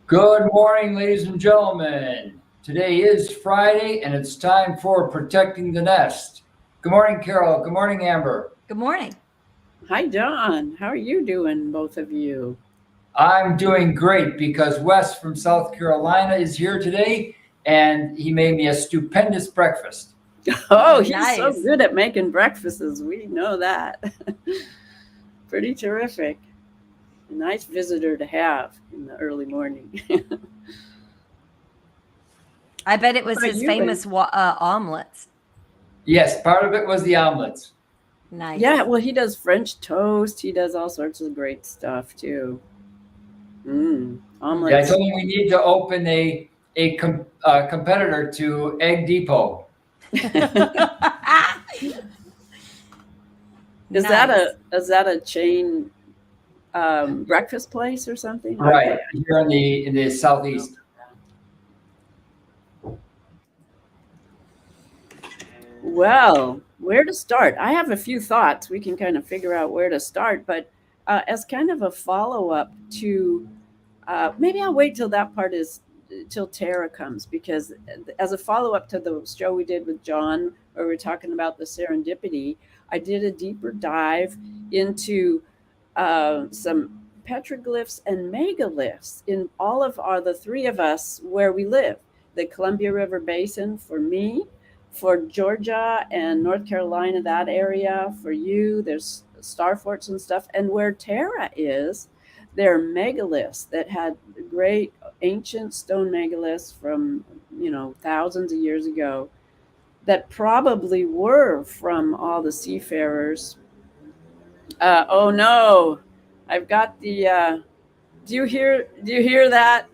Good morning, ladies and gentlemen. Today is Friday, and it's time for Protecting the Nest. Good morning, Carol. Good morning, Amber. Good morning. Hi, John. How are you doing, both of you? I'm doing great because Wes from South Carolina is here today, and he made me a stupendous breakfast. Oh, he's so Nice. good at making breakfasts. We know that. Pretty terrific. A nice visitor to have in the early morning. I bet it was How about his you, famous omelets. Yes, part of it was the omelets. Nice. Yeah, well, he does French toast. He does all sorts of great stuff too. Yeah, I Omelets. told him we need to open a competitor to Egg Depot. Is that a chain breakfast place or something? Right, Okay. here in the southeast. Well, where to start? I have a few thoughts. We can kind of figure out where to start, but as kind of a follow up to maybe I'll wait till that part is till Tara comes, because as a follow up to the show we did with John, where we're talking about the serendipity, I did a deeper dive into some petroglyphs and megaliths in all of the three of us where we live. The Columbia River Basin for me, for Georgia and North Carolina, that area for you. There's star forts and stuff. And where Tara is, there are megaliths that had great ancient stone megaliths from, thousands of years ago that probably were from all the seafarers. Oh no, I've got the. Do you hear? Do you hear that?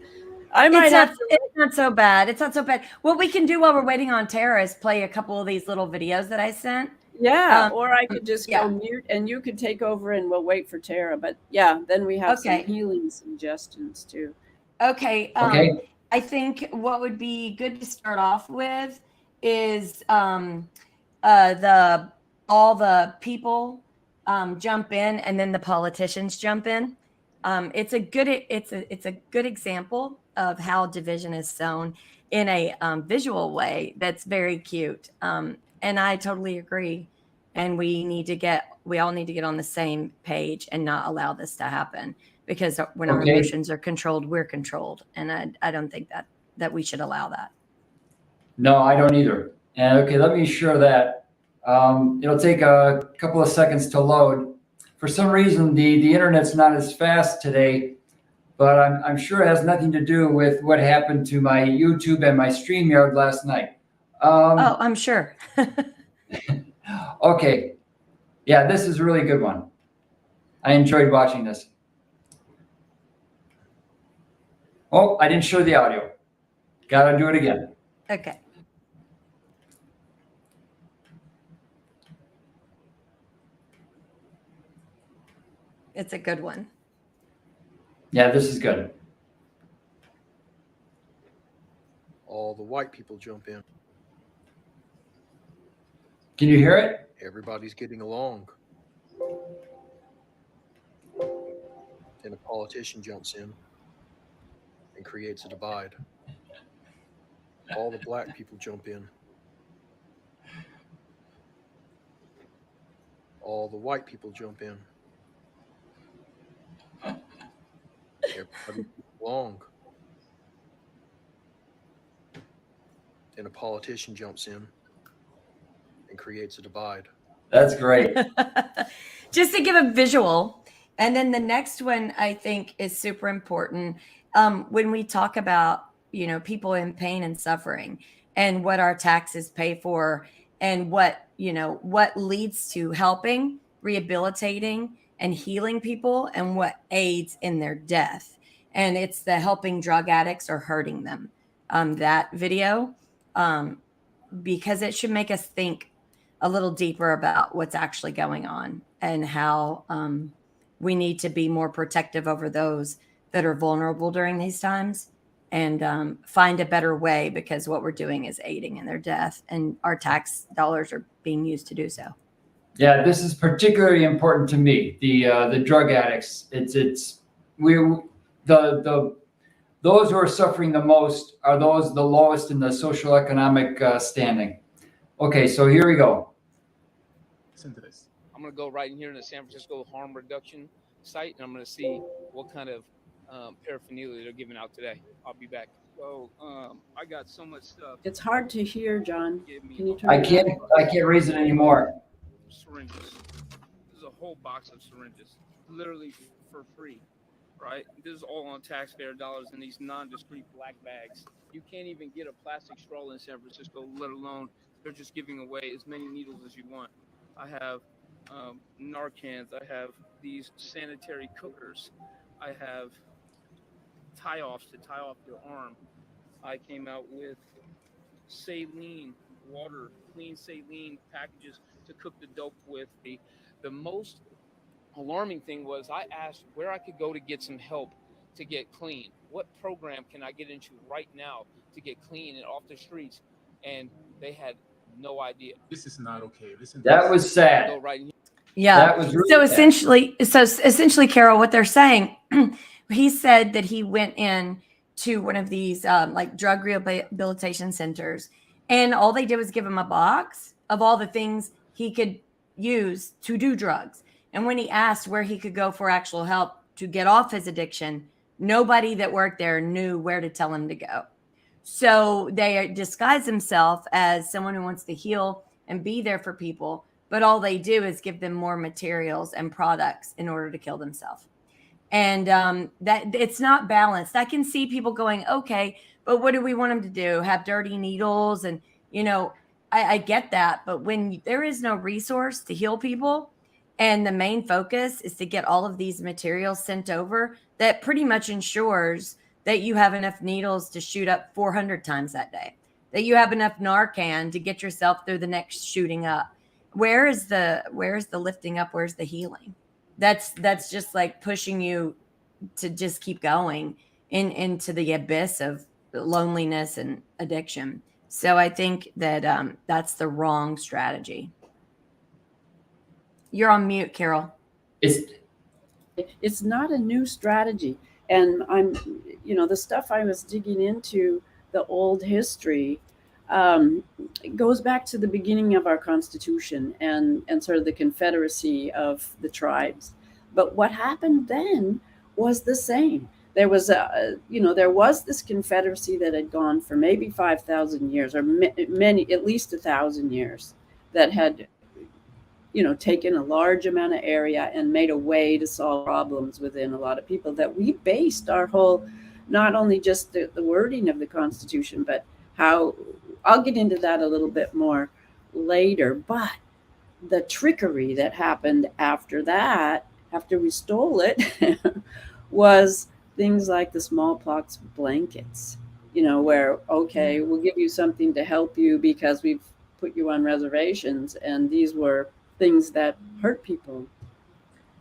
I might It's have not. to. It's not so bad. It's not so bad. What we can do while we're waiting on Tara is play a couple of these little videos that I sent. Yeah, Um, or I could just yeah. go mute and you could take over and we'll wait for Tara. But yeah, then we have some Okay. healing suggestions too. Okay. Okay. I think what would be good to start off with is the all the people jump in and then the politicians jump in. It's a good example of how division is sown in a visual way that's very cute. And I totally agree. And we all need to get on the same page and not allow this to happen, because when our Okay. emotions are controlled, we're controlled, and I don't think that we should allow that. No, I don't either. And okay, let me share that. It'll take a couple of seconds to load. For some reason, the internet's not as fast today, but I'm sure it has nothing to do with what happened to my YouTube and my StreamYard last night. Oh, I'm sure. Okay. Yeah, this is a really good one. I enjoyed watching this. Oh, I didn't show the audio. Gotta do it again. Okay. It's a good one. Yeah, this is good. All the white people jump in. Can you hear it? Everybody's getting along. Then a politician jumps in and creates a divide. All the black people jump in. All the white people jump in. Everybody gets along. Then a politician jumps in and creates a divide. That's great. Just to give a visual. And then the next one I think is super important. When we talk about, people in pain and suffering and what our taxes pay for, and what leads to helping, rehabilitating, and healing people, and what aids in their death. And it's the helping drug addicts or hurting them. That video, because it should make us think a little deeper about what's actually going on, and how we need to be more protective over those that are vulnerable during these times, and find a better way, because what we're doing is aiding in their death, and our tax dollars are being used to do so. Yeah, this is particularly important to me. The drug addicts. It's we the those who are suffering the most are those the lowest in the social economic standing. Okay, so here we go. Listen to this. I'm going to go right in here in the San Francisco harm reduction site, and I'm going to see what kind of paraphernalia they're giving out today. I'll be back. So I got so much stuff. It's hard to hear, John. Give me Can you turn I it can't up? I can't raise it anymore. syringes. This is a whole box of syringes, literally for free, right? This is all on taxpayer dollars in these non-discrete black bags. You can't even get a plastic straw in San Francisco, let alone they're just giving away as many needles as you want. I have Narcans. I have these sanitary cookers. I have tie-offs to tie off your arm. I came out with saline water, clean saline packages to cook the dope with. The most alarming thing was I asked where I could go to get some help to get clean. What program can I get into right now to get clean and off the streets? And they had no idea. This is not okay. Listen to That this. was sad. Go right in here. Yeah. That was really So sad. essentially, Carol, what they're saying, he said that he went in to one of these like drug rehabilitation centers, and all they did was give him a box of all the things he could use to do drugs. And when he asked where he could go for actual help to get off his addiction, nobody that worked there knew where to tell him to go. So they disguise themselves as someone who wants to heal and be there for people, but all they do is give them more materials and products in order to kill themselves. And that it's not balanced. I can see people going, okay, but what do we want them to do? Have dirty needles? And, you know, I get that. But when there is no resource to heal people, and the main focus is to get all of these materials sent over, that pretty much ensures that you have enough needles to shoot up 400 times that day, that you have enough Narcan to get yourself through the next shooting up. Where is the lifting up? Where's the healing? That's just like pushing you to just keep going into the abyss of loneliness and addiction. So I think that that's the wrong strategy. You're on mute, Carol. It's not a new strategy. And the stuff I was digging into, the old history, goes back to the beginning of our Constitution and sort of the confederacy of the tribes. But what happened then was the same. There was this confederacy that had gone for maybe 5,000 years, or many, at least 1,000 years, that had taken a large amount of area and made a way to solve problems within a lot of people, that we based our whole, not only just the wording of the Constitution, but how, I'll get into that a little bit more later, but the trickery that happened after that, after we stole it, was things like the smallpox blankets, where, okay, we'll give you something to help you because we've put you on reservations. And these were things that hurt people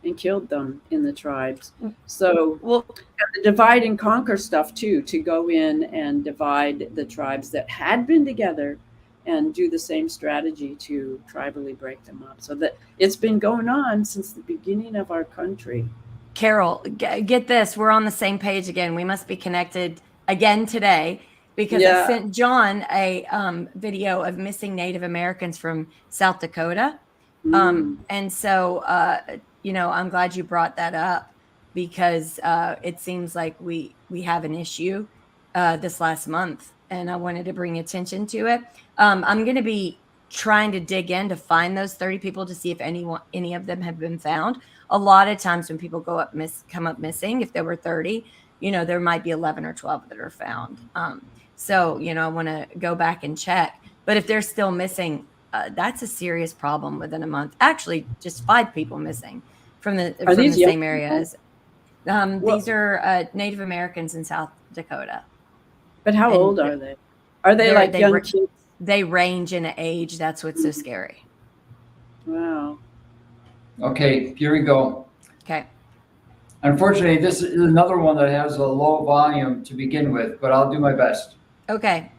and killed them in the tribes. So the divide and conquer stuff too, to go in and divide the tribes that had been together and do the same strategy to tribally break them up. So that it's been going on since the beginning of our country. Carol, get this. We're on the same page again. We must be connected again today, because I sent John a video of missing Native Americans from South Dakota. And so, I'm glad you brought that up, because it seems like we have an issue this last month, and I wanted to bring attention to it. I'm going to be trying to dig in to find those 30 people to see if any of them have been found. A lot of times when people come up missing, if there were 30, there might be 11 or 12 that are found. So, I want to go back and check. But if they're still missing, that's a serious problem within a month. Actually, just 5 people missing from the same areas. These are Native Americans in South Dakota. But how old are they? Are they like young kids? They range in age. That's what's so scary. Wow. Okay, here we go. Okay. Unfortunately, this is another one that has a low volume to begin with, but I'll do my best. Okay.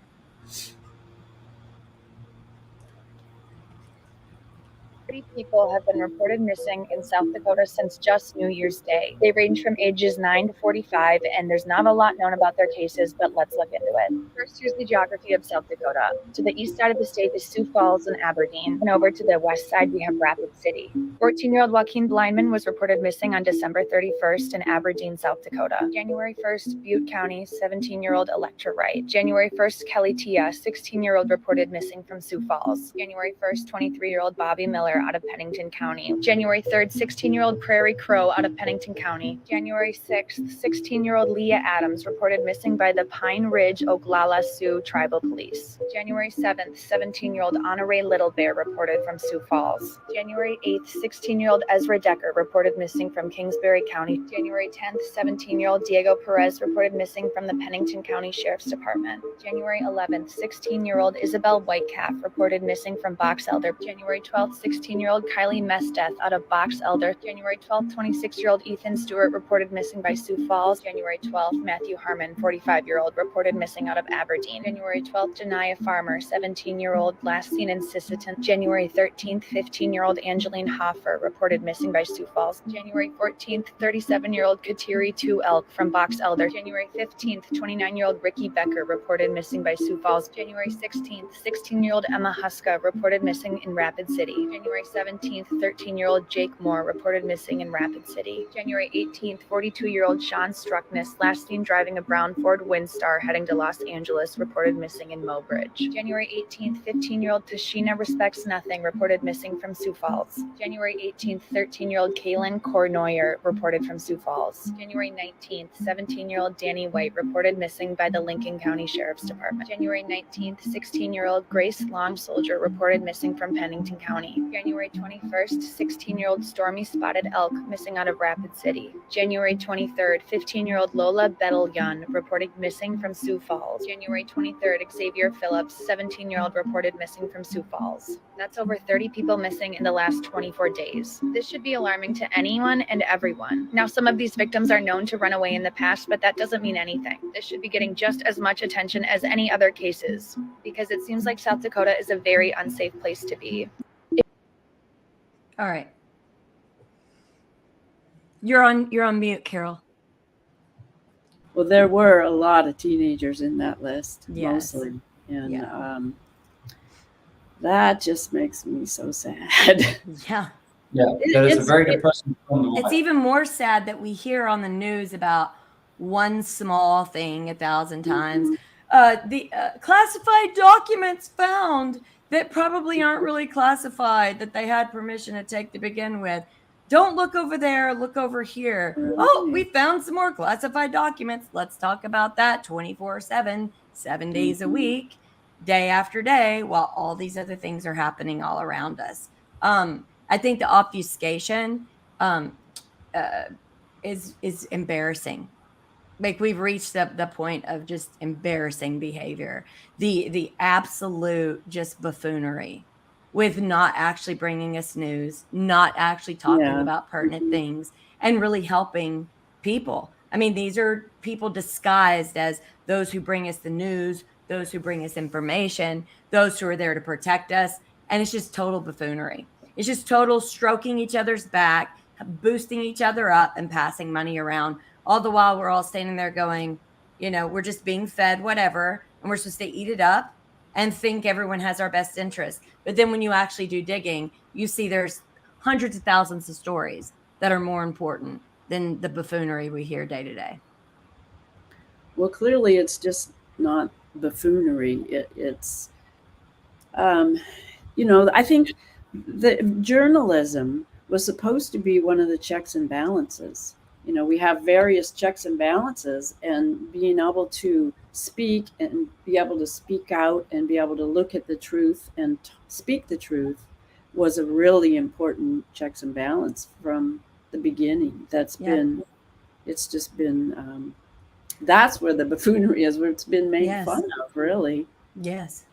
30 people have been reported missing in South Dakota since just New Year's Day. They range from ages 9 to 45, and there's not a lot known about their cases, but let's look into it. First, here's the geography of South Dakota. To the east side of the state is Sioux Falls and Aberdeen, and over to the west side we have Rapid City. 14-year-old Joaquin Blindman was reported missing on December 31st in Aberdeen, South Dakota. January 1st, Butte County, 17-year-old Electra Wright. January 1st, Kelly Tia, 16-year-old, reported missing from Sioux Falls. January 1st, 23-year-old Bobby Miller out of Pennington County. January 3rd, 16-year-old Prairie Crow out of Pennington County. January 6th, 16-year-old Leah Adams reported missing by the Pine Ridge Oglala Sioux Tribal Police. January 7th, 17-year-old Anna Ray Little Bear reported from Sioux Falls. January 8th, 16-year-old Ezra Decker reported missing from Kingsbury County. January 10th, 17-year-old Diego Perez reported missing from the Pennington County Sheriff's Department. January 11th, 16-year-old Isabel Whitecalf reported missing from Box Elder. January 12th, 16-year-old Kylie Mesteth out of Box Elder. January 12th, 26-year-old Ethan Stewart reported missing by Sioux Falls. January 12th, Matthew Harmon, 45-year-old, reported missing out of Aberdeen. January 12th, Janiyah Farmer, 17-year-old, last seen in Sisseton. January 13th, 15-year-old Angeline Hoffer reported missing by Sioux Falls. January 14th, 37-year-old Kateri 2 Elk from Box Elder. January 15th, 29-year-old Ricky Becker reported missing by Sioux Falls. January 16th, 16-year-old Emma Huska reported missing in Rapid City. January 17th, 13-year-old Jake Moore reported missing in Rapid City. January 18th, 42-year-old Sean Struckness, last seen driving a brown Ford Windstar heading to Los Angeles, reported missing in Mobridge. January 18th, 15-year-old Tashina Respects Nothing reported missing from Sioux Falls. January 18th, 13-year-old Kaylin Cornoyer reported from Sioux Falls. January 19th, 17-year-old Danny White reported missing by the Lincoln County Sheriff's Department. January 19th, 16-year-old Grace Long Soldier reported missing from Pennington County. January 21st, 16-year-old Stormy Spotted Elk missing out of Rapid City. January 23rd, 15-year-old Lola Bettelyoun reported missing from Sioux Falls. January 23rd, Xavier Phillips, 17-year-old, reported missing from Sioux Falls. That's over 30 people missing in the last 24 days. This should be alarming to anyone and everyone. Now, some of these victims are known to run away in the past, but that doesn't mean anything. This should be getting just as much attention as any other cases, because it seems like South Dakota is a very unsafe place to be. All right. You're on mute, Carol. Well, there were a lot of teenagers in that list, Yes. mostly. And Yeah. that just makes me so sad. Yeah. Yeah, that is a very depressing film to watch. It's even more sad that we hear on the news about one small thing 1,000 times. The classified documents found that probably aren't really classified, that they had permission to take to begin with. Don't look over there, look over here. Oh, we found some more classified documents. Let's talk about that 24/7, 7 days a week, day after day, while all these other things are happening all around us. I think the obfuscation is embarrassing. Like, we've reached the point of just embarrassing behavior. The absolute just buffoonery with not actually bringing us news, not actually talking about pertinent things, and really helping people. I mean, these are people disguised as those who bring us the news, those who bring us information, those who are there to protect us. And it's just total buffoonery. It's just total stroking each other's back, boosting each other up, and passing money around. All the while we're all standing there going, we're just being fed whatever, and we're supposed to eat it up and think everyone has our best interest. But then when you actually do digging, you see there's hundreds of thousands of stories that are more important than the buffoonery we hear day to day. Well, clearly it's just not buffoonery. It's, I think the journalism was supposed to be one of the checks and balances. We have various checks and balances, and being able to speak and be able to speak out and be able to look at the truth and speak the truth was a really important checks and balance from the beginning. It's just been, that's where the buffoonery is, where it's been made fun of, really. Yes.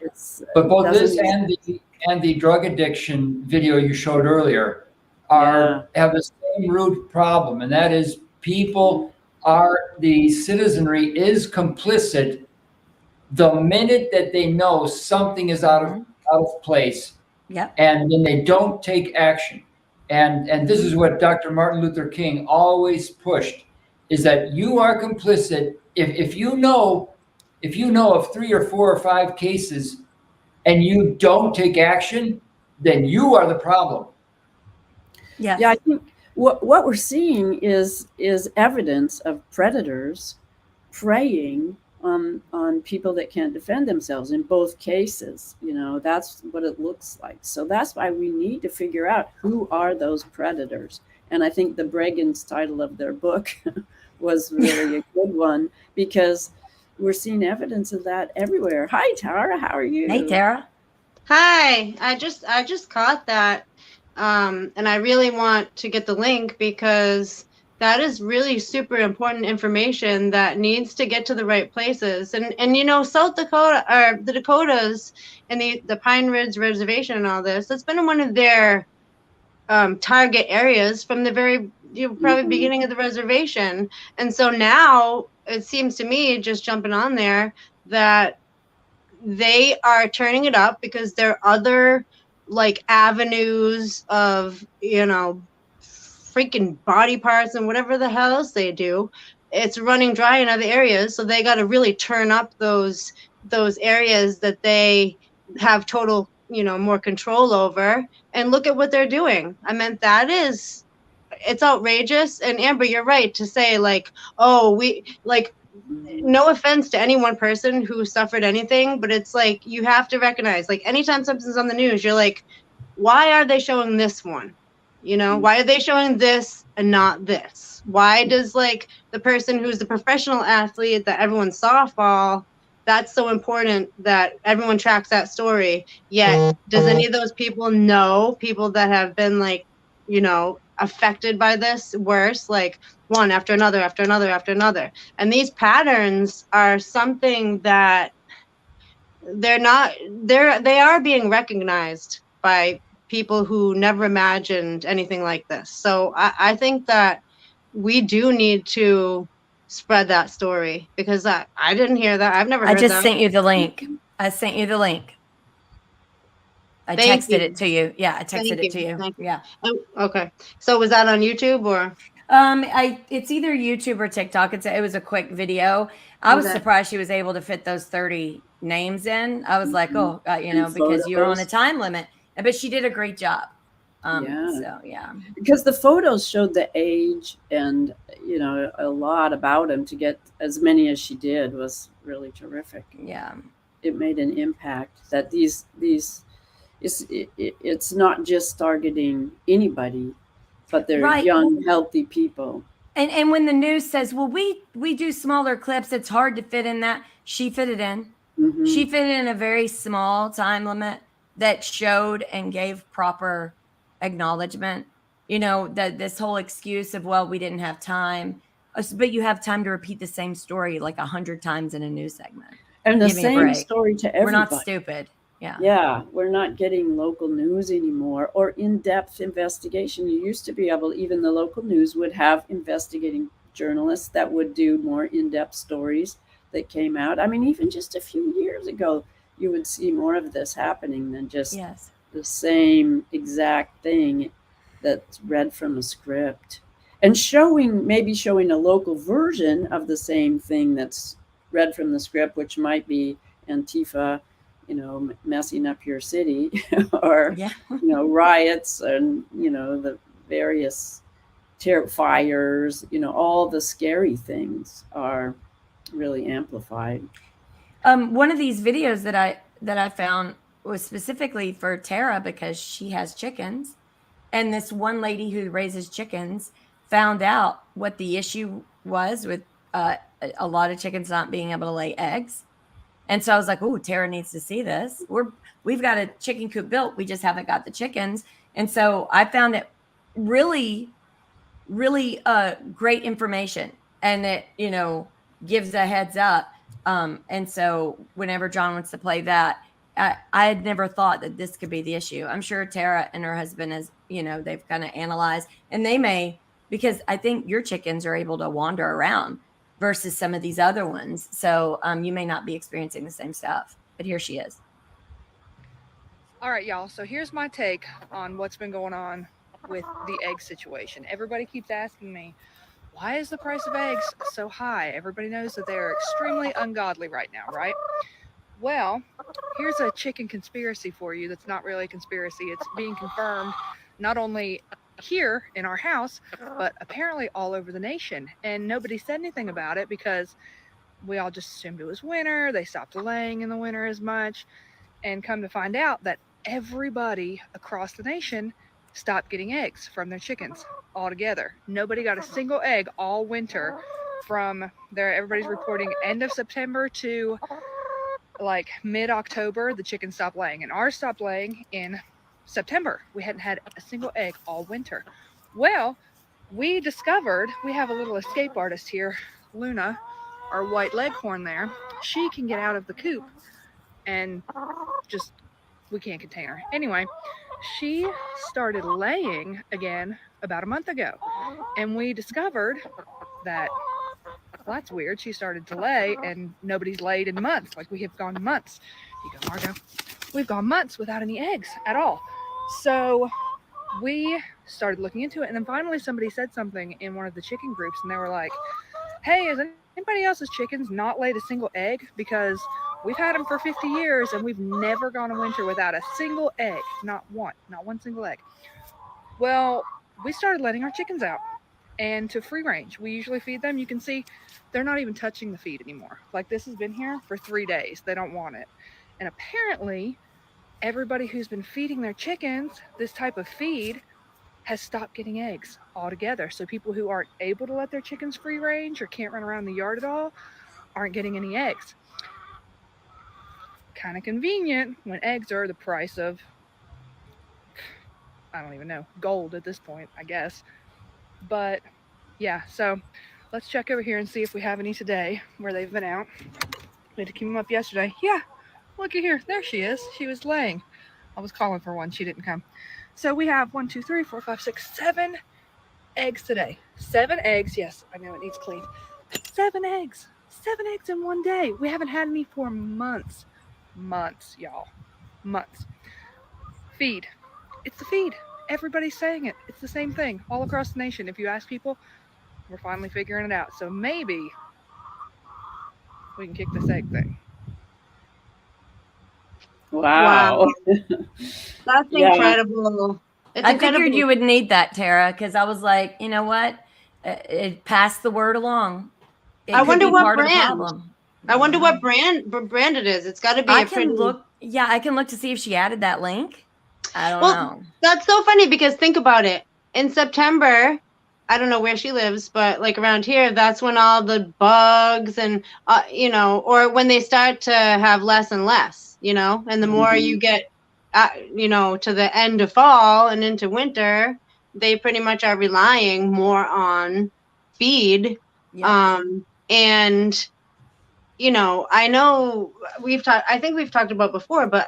But both this and the drug addiction video you showed earlier have the same root problem, and that is the citizenry is complicit the minute that they know something is out of place. Yep. and then they don't take action. And this is what Dr. Martin Luther King always pushed, is that you are complicit if you know of 3 or 4 or 5 cases and you don't take action, then you are the problem. Yes. Yeah, I think what we're seeing is evidence of predators preying on people that can't defend themselves in both cases. You know, that's what it looks like. So that's why we need to figure out who are those predators. And I think the Bregan's title of their book was really a good one, because we're seeing evidence of that everywhere. Hi, Tara. How are you? Hey, Tara. Hi, I just caught that. And I really want to get the link because that is really super important information that needs to get to the right places. And you know, South Dakota, or the Dakotas and the Pine Ridge Reservation and all this, that's been one of their target areas from the very probably beginning of the reservation. And so now it seems to me, just jumping on there, that they are turning it up because there are other like avenues of, you know, freaking body parts and whatever the hell else they do. It's running dry in other areas, so they got to really turn up those areas that they have total, you know, more control over. And look at what they're doing. I meant, it's outrageous. And Amber, you're right to say, like, oh, we like, no offense to any one person who suffered anything, but it's like, you have to recognize, like, anytime something's on the news, you're like, why are they showing this one? You know, why are they showing this and not this? Why does, like, the person who's the professional athlete that everyone softball, that's so important that everyone tracks that story? Yet, does any of those people know people that have been, like, you know, affected by this worse, like one after another, after another, after another? And these patterns are something that they are being recognized by people who never imagined anything like this. So I think that we do need to spread that story, because I didn't hear that. I've never heard I just that. sent you the link. I sent you the link. I Thank texted you. it to you. Yeah, I texted Thank it to you. you. Thank you. Yeah. Oh, okay. So was that on YouTube or? It's either YouTube or TikTok. It was a quick video. I was Okay. surprised she was able to fit those 30 names in. I was like, oh, you know, And because you're on a photos. time limit. But she did a great job. Yeah. So yeah. Because the photos showed the age and, you know, a lot about him. To get as many as she did was really terrific. Yeah. It made an impact that it's not just targeting anybody, but they're Right. young, healthy people. And when the news says, well, we do smaller clips, it's hard to fit in that. She fit it in. Mhm. She fit it in a very small time limit that showed and gave proper acknowledgement. You know, that this whole excuse of, well, we didn't have time, but you have time to repeat the same story like 100 times in a news segment. And the Give me a same break. story to We're not everybody. stupid. Yeah. Yeah, we're not getting local news anymore or in-depth investigation. You used to be able, even the local news would have investigating journalists that would do more in-depth stories that came out. I mean, even just a few years ago, you would see more of this happening than just Yes. the same exact thing that's read from a script. And maybe showing a local version of the same thing that's read from the script, which might be Antifa, you know, messing up your city, or, Yeah. you know, riots and, you know, the various fires, you know, all the scary things are really amplified. One of these videos that I found was specifically for Tara because she has chickens, and this one lady who raises chickens found out what the issue was with a lot of chickens not being able to lay eggs. And so I was like, oh, Tara needs to see this. We've got a chicken coop built. We just haven't got the chickens. And so I found it really, really great information. And it, you know, gives a heads up. And so whenever John wants to play that, I had never thought that this could be the issue. I'm sure Tara and her husband has, you know, they've kind of analyzed, and they may, because I think your chickens are able to wander around versus some of these other ones. So you may not be experiencing the same stuff, but here she is. All right, y'all. So here's my take on what's been going on with the egg situation. Everybody keeps asking me, why is the price of eggs so high? Everybody knows that they're extremely ungodly right now, right? Well, here's a chicken conspiracy for you that's not really a conspiracy. It's being confirmed not only here in our house, but apparently all over the nation. And nobody said anything about it because we all just assumed it was winter. They stopped laying in the winter as much. And come to find out that everybody across the nation stopped getting eggs from their chickens altogether. Nobody got a single egg all winter from there. Everybody's reporting end of September to like mid-October, the chickens stopped laying, and ours stopped laying in September. We hadn't had a single egg all winter. Well, we discovered we have a little escape artist here, Luna, our white leghorn there. She can get out of the coop and just, we can't contain her. Anyway, she started laying again about a month ago, and we discovered that, well, that's weird. She started to lay and nobody's laid in months. Like, we have gone months. You go, Margo. We've gone months without any eggs at all. So we started looking into it, and then finally somebody said something in one of the chicken groups, and they were like, hey, is anybody else's chickens not laid a single egg? Because we've had them for 50 years and we've never gone a winter without a single egg. Not one single egg. Well, we started letting our chickens out and to free range. We usually feed them. You can see they're not even touching the feed anymore. Like, this has been here for 3 days. They don't want it. And apparently everybody who's been feeding their chickens this type of feed has stopped getting eggs altogether. So people who aren't able to let their chickens free range or can't run around the yard at all aren't getting any eggs. Kind of convenient when eggs are the price of, I don't even know, gold at this point, I guess. But yeah, so let's check over here and see if we have any today where they've been out. We had to keep them up yesterday. Yeah, look at here. There she is. She was laying. I was calling for one. She didn't come. So we have 1, 2, 3, 4, 5, 6, 7 eggs today. 7 eggs. Yes, I know it needs cleaned. 7 eggs. 7 eggs in one day. We haven't had any for months. Months, y'all. Months. Feed. It's the feed. Everybody's saying it. It's the same thing all across the nation. If you ask people, we're finally figuring it out. So maybe we can kick this egg thing. Wow. That's incredible. It's I incredible. figured you would need that, Tara, because I was like, you know what? It passed the word along. I wonder what part of the brand. problem. I wonder what brand it is. It's got to be I a can pretty. look. Yeah, I can look to see if she added that link. I don't Well, know. That's so funny because think about it. In September, I don't know where she lives, but like around here, that's when all the bugs and, or when they start to have less and less, and the more you get, to the end of fall and into winter, they pretty much are relying more on feed. Yep. And, I know I think we've talked about before, but,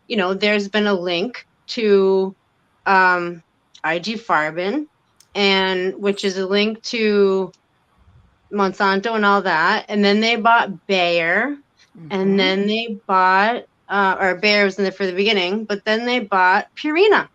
there's been a link to IG Farben, and which is a link to Monsanto and all that. And then they bought Bayer, and then they bought, or Bayer was in there for the beginning, but then they bought Purina.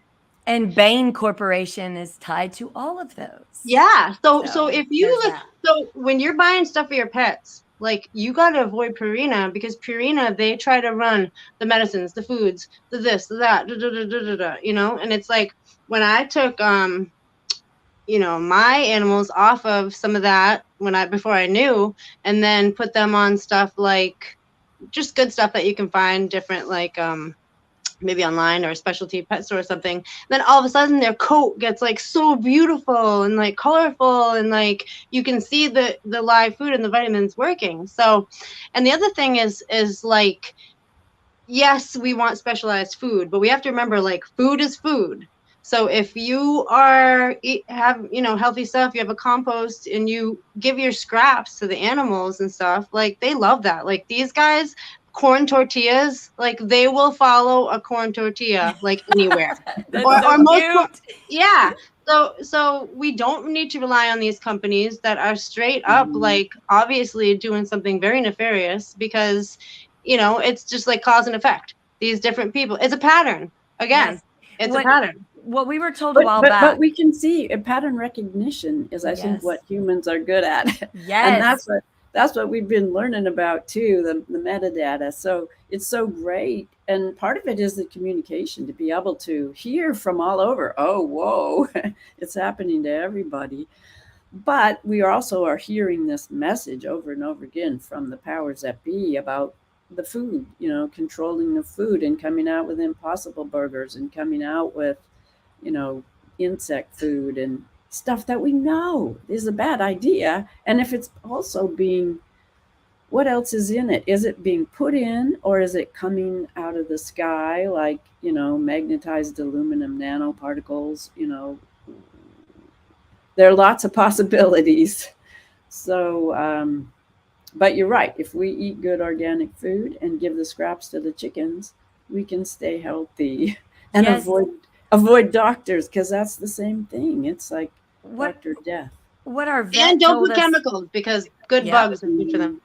And Bain Corporation is tied to all of those. Yeah. So if you there's look, that. so when you're buying stuff for your pets, like, you got to avoid Purina, because Purina, they try to run the medicines, the foods, the this, the that, and it's like, when I took, my animals off of some of that before I knew, and then put them on stuff like just good stuff that you can find different, like, maybe online or a specialty pet store or something, then all of a sudden their coat gets like so beautiful and like colorful, and like you can see the live food and the vitamins working. So, and the other thing is like, yes, we want specialized food, but we have to remember, like, food is food. So if you have healthy stuff, you have a compost, and you give your scraps to the animals and stuff, like, they love that. Like, these guys, corn tortillas, like, they will follow a corn tortilla like anywhere. That's so cute. Yeah. So we don't need to rely on these companies that are straight up, like, obviously doing something very nefarious, because it's just like cause and effect. these different people. It's a pattern. Again, Yes. it's What- a pattern. What we were told a while but back. we can see a pattern recognition is, I think, Yes. what humans are good at. Yes. And that's what we've been learning about too, the metadata. So it's so great. And part of it is the communication, to be able to hear from all over. Oh, whoa, it's happening to everybody. But we also are hearing this message over and over again from the powers that be about the food, controlling the food and coming out with impossible burgers and coming out with, insect food and stuff that we know is a bad idea. And if it's also what else is in it? Is it being put in, or is it coming out of the sky like, magnetized aluminum nanoparticles? There are lots of possibilities. So, but you're right. If we eat good organic food and give the scraps to the chickens, we can stay healthy and Yes. avoid doctors, because that's the same thing. It's like doctor death. What our vet And don't told put us, chemicals, because good Yep. bugs are good for them.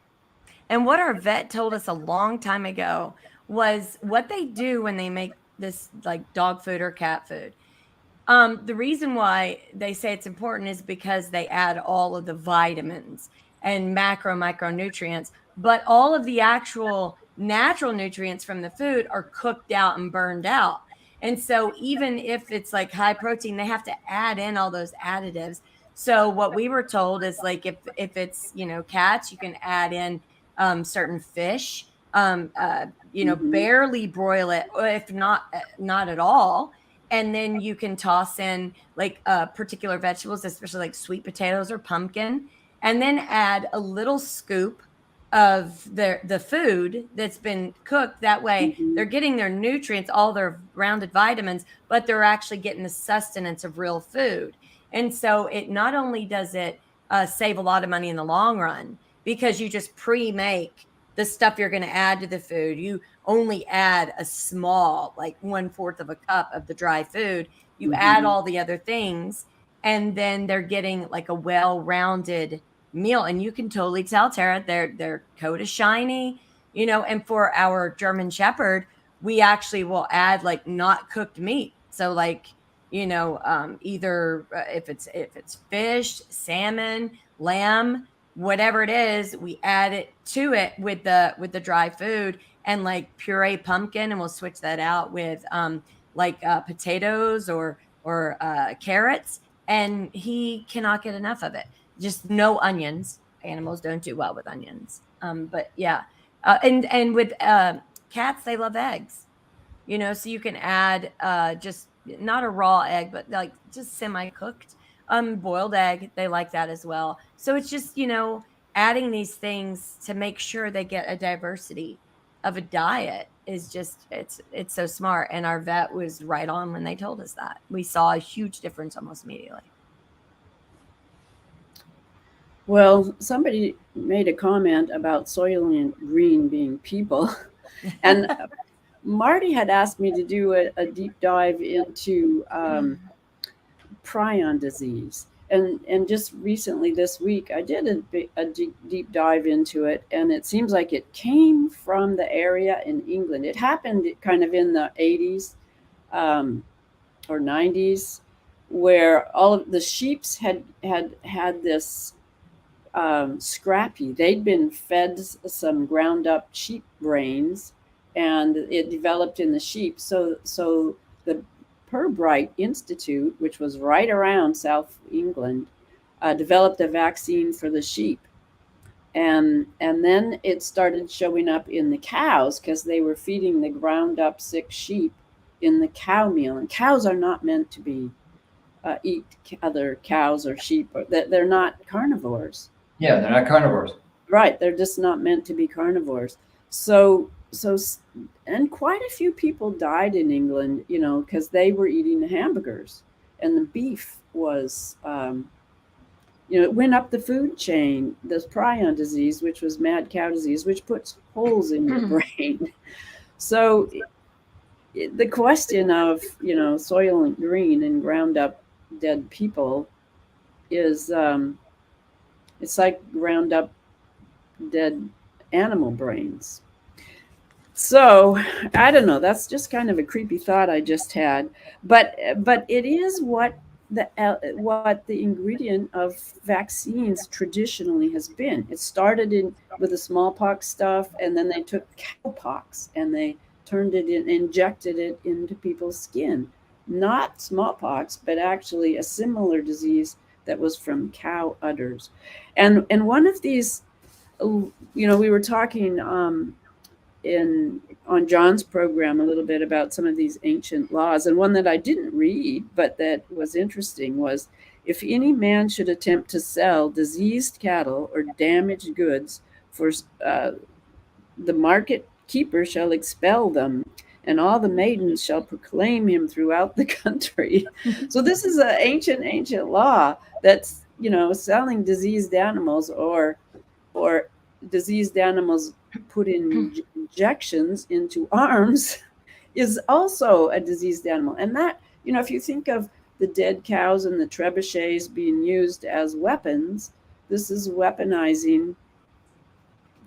and what our vet told us a long time ago was what they do when they make this like dog food or cat food. The reason why they say it's important is because they add all of the vitamins and micronutrients, but all of the actual natural nutrients from the food are cooked out and burned out. And so even if it's like high protein, they have to add in all those additives. So what we were told is like if it's cats, you can add in certain fish, barely broil it, or if not at all. And then you can toss in like particular vegetables, especially like sweet potatoes or pumpkin, and then add a little scoop of the food that's been cooked. That way they're getting their nutrients, all their rounded vitamins, but they're actually getting the sustenance of real food. And so it not only does it save a lot of money in the long run, because you just pre-make the stuff you're going to add to the food. You only add a small, like 1/4 of a cup of the dry food. You add all the other things, and then they're getting like a well-rounded meal. And you can totally tell, Tara, their coat is shiny, and for our German Shepherd, we actually will add like not cooked meat. So like, either if it's fish, salmon, lamb, whatever it is, we add it to it with the dry food, and like puree pumpkin, and we'll switch that out with potatoes or carrots, and he cannot get enough of it. Just no onions. Animals don't do well with onions. But yeah, and with cats, they love eggs. So you can add just not a raw egg, but like just semi-cooked boiled egg. They like that as well. So it's just, adding these things to make sure they get a diversity of a diet is just, it's so smart. And our vet was right on when they told us that. We saw a huge difference almost immediately. Well, somebody made a comment about Soylent Green being people. And Marty had asked me to do a deep dive into prion disease. And just recently this week, I did a deep dive into it. And it seems like it came from the area in England. It happened kind of in the 80s or 90s, where all of the sheeps had this scrappy. They'd been fed some ground up sheep brains, and it developed in the sheep. So the Pirbright Institute, which was right around South England, developed a vaccine for the sheep. And then it started showing up in the cows, because they were feeding the ground up sick sheep in the cow meal. And cows are not meant to be eat other cows or sheep. They're not carnivores. Yeah, they're not carnivores. Right, they're just not meant to be carnivores. So, and quite a few people died in England, because they were eating the hamburgers, and the beef was, it went up the food chain. This prion disease, which was mad cow disease, which puts holes in your brain. So, the question of Soylent Green and ground up dead people is, it's like ground up dead animal brains. So I don't know. That's just kind of a creepy thought I just had, but it is what the ingredient of vaccines traditionally has been. It started in with the smallpox stuff, and then they took cowpox and they turned it in, injected it into people's skin. Not smallpox, but actually a similar disease that was from cow udders, and one of these, we were talking in on John's program a little bit about some of these ancient laws, and one that I didn't read but that was interesting was, if any man should attempt to sell diseased cattle or damaged goods, for the market keeper shall expel them, and all the maidens shall proclaim him throughout the country. So this is an ancient law that's, selling diseased animals, or diseased animals put in injections into arms is also a diseased animal. And that, if you think of the dead cows and the trebuchets being used as weapons, this is weaponizing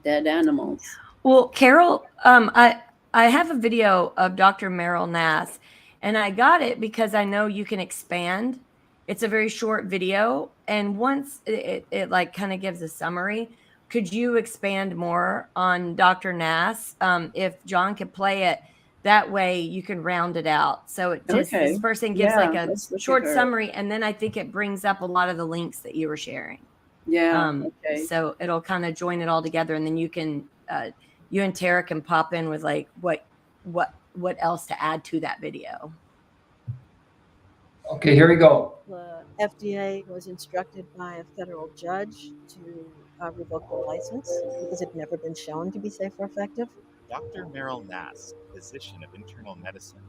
dead animals. Well, Carol, I have a video of Dr. Merrill Nass, and I got it because I know you can expand. It's a very short video, and once it like kind of gives a summary. Could you expand more on Dr. Nass? If John could play it, that way you can round it out. So it just Okay. this person gives Yeah, like a let's look at short her. summary, and then I think it brings up a lot of the links that you were sharing. Yeah. Okay. So it'll kind of join it all together, and then you can you and Tara can pop in with like what else to add to that video. Okay, here we go. The FDA was instructed by a federal judge to revoke the license because it had never been shown to be safe or effective. Dr. Merrill Nass, a physician of internal medicine,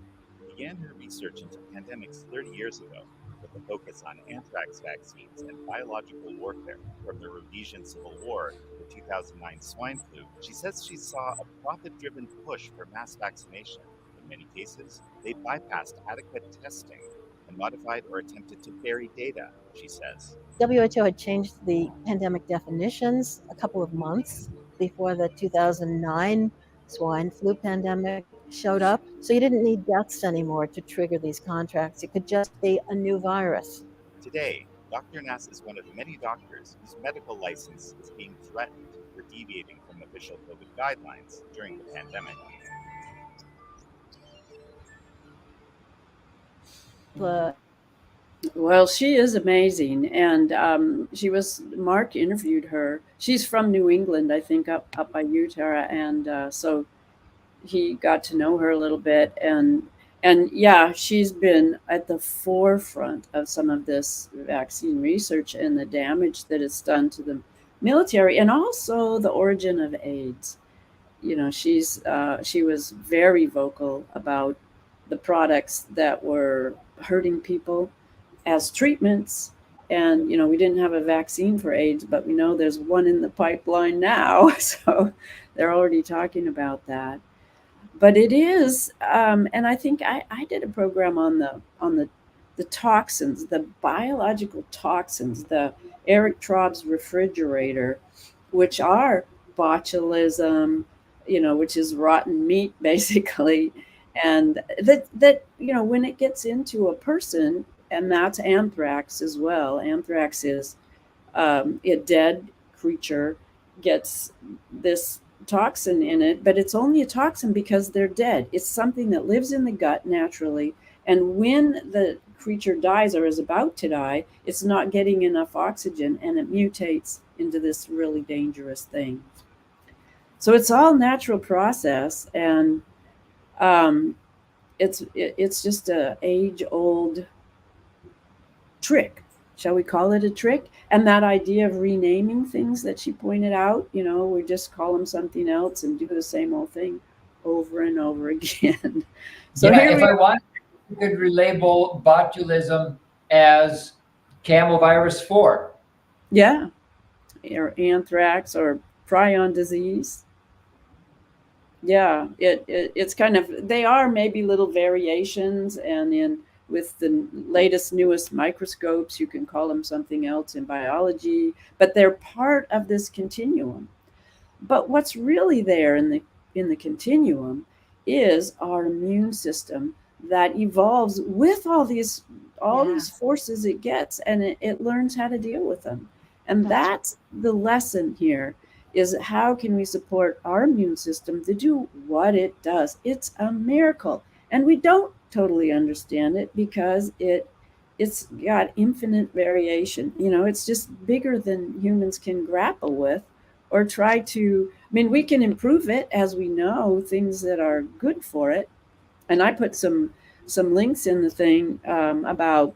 began her research into pandemics 30 years ago with a focus on anthrax vaccines and biological warfare from the Rhodesian Civil War to the 2009 swine flu. She says she saw a profit-driven push for mass vaccination. In many cases, they bypassed adequate testing and modified or attempted to bury data, she says. WHO had changed the pandemic definitions a couple of months before the 2009 swine flu pandemic showed up. So you didn't need deaths anymore to trigger these contracts. It could just be a new virus. Today, Dr. Nass is one of many doctors whose medical license is being threatened for deviating from official COVID guidelines during the pandemic. Well, she is amazing, and Mark interviewed her. She's from New England, I think, up by you, Tara, and so he got to know her a little bit, and yeah, she's been at the forefront of some of this vaccine research and the damage that it's done to the military, and also the origin of AIDS. She was very vocal about the products that were hurting people as treatments. And, we didn't have a vaccine for AIDS, but we know there's one in the pipeline now. So they're already talking about that. But it is, and I think I did a program on the toxins, the biological toxins, the Eric Traub's refrigerator, which are botulism, which is rotten meat basically, and that when it gets into a person, and that's anthrax as well. Anthrax is a dead creature gets this toxin in it, but it's only a toxin because they're dead. It's something that lives in the gut naturally, and when the creature dies or is about to die, it's not getting enough oxygen, and it mutates into this really dangerous thing. So it's all natural process, and it's just a age-old trick. Shall we call it a trick? And that idea of renaming things that she pointed out, we just call them something else and do the same old thing over and over again. So yeah, if I want, you could relabel botulism as camel virus 4. Yeah, or anthrax or prion disease. Yeah, it's kind of, they are maybe little variations, and with the latest, newest microscopes, you can call them something else in biology, but they're part of this continuum. But what's really there in the in the continuum is our immune system that evolves with all these forces it gets, and it learns how to deal with them. And that's the lesson here, is how can we support our immune system to do what it does. It's a miracle, and we don't totally understand it because it's got infinite variation. It's just bigger than humans can grapple with or try to. I mean, we can improve it as we know things that are good for it. And I put some links in the thing about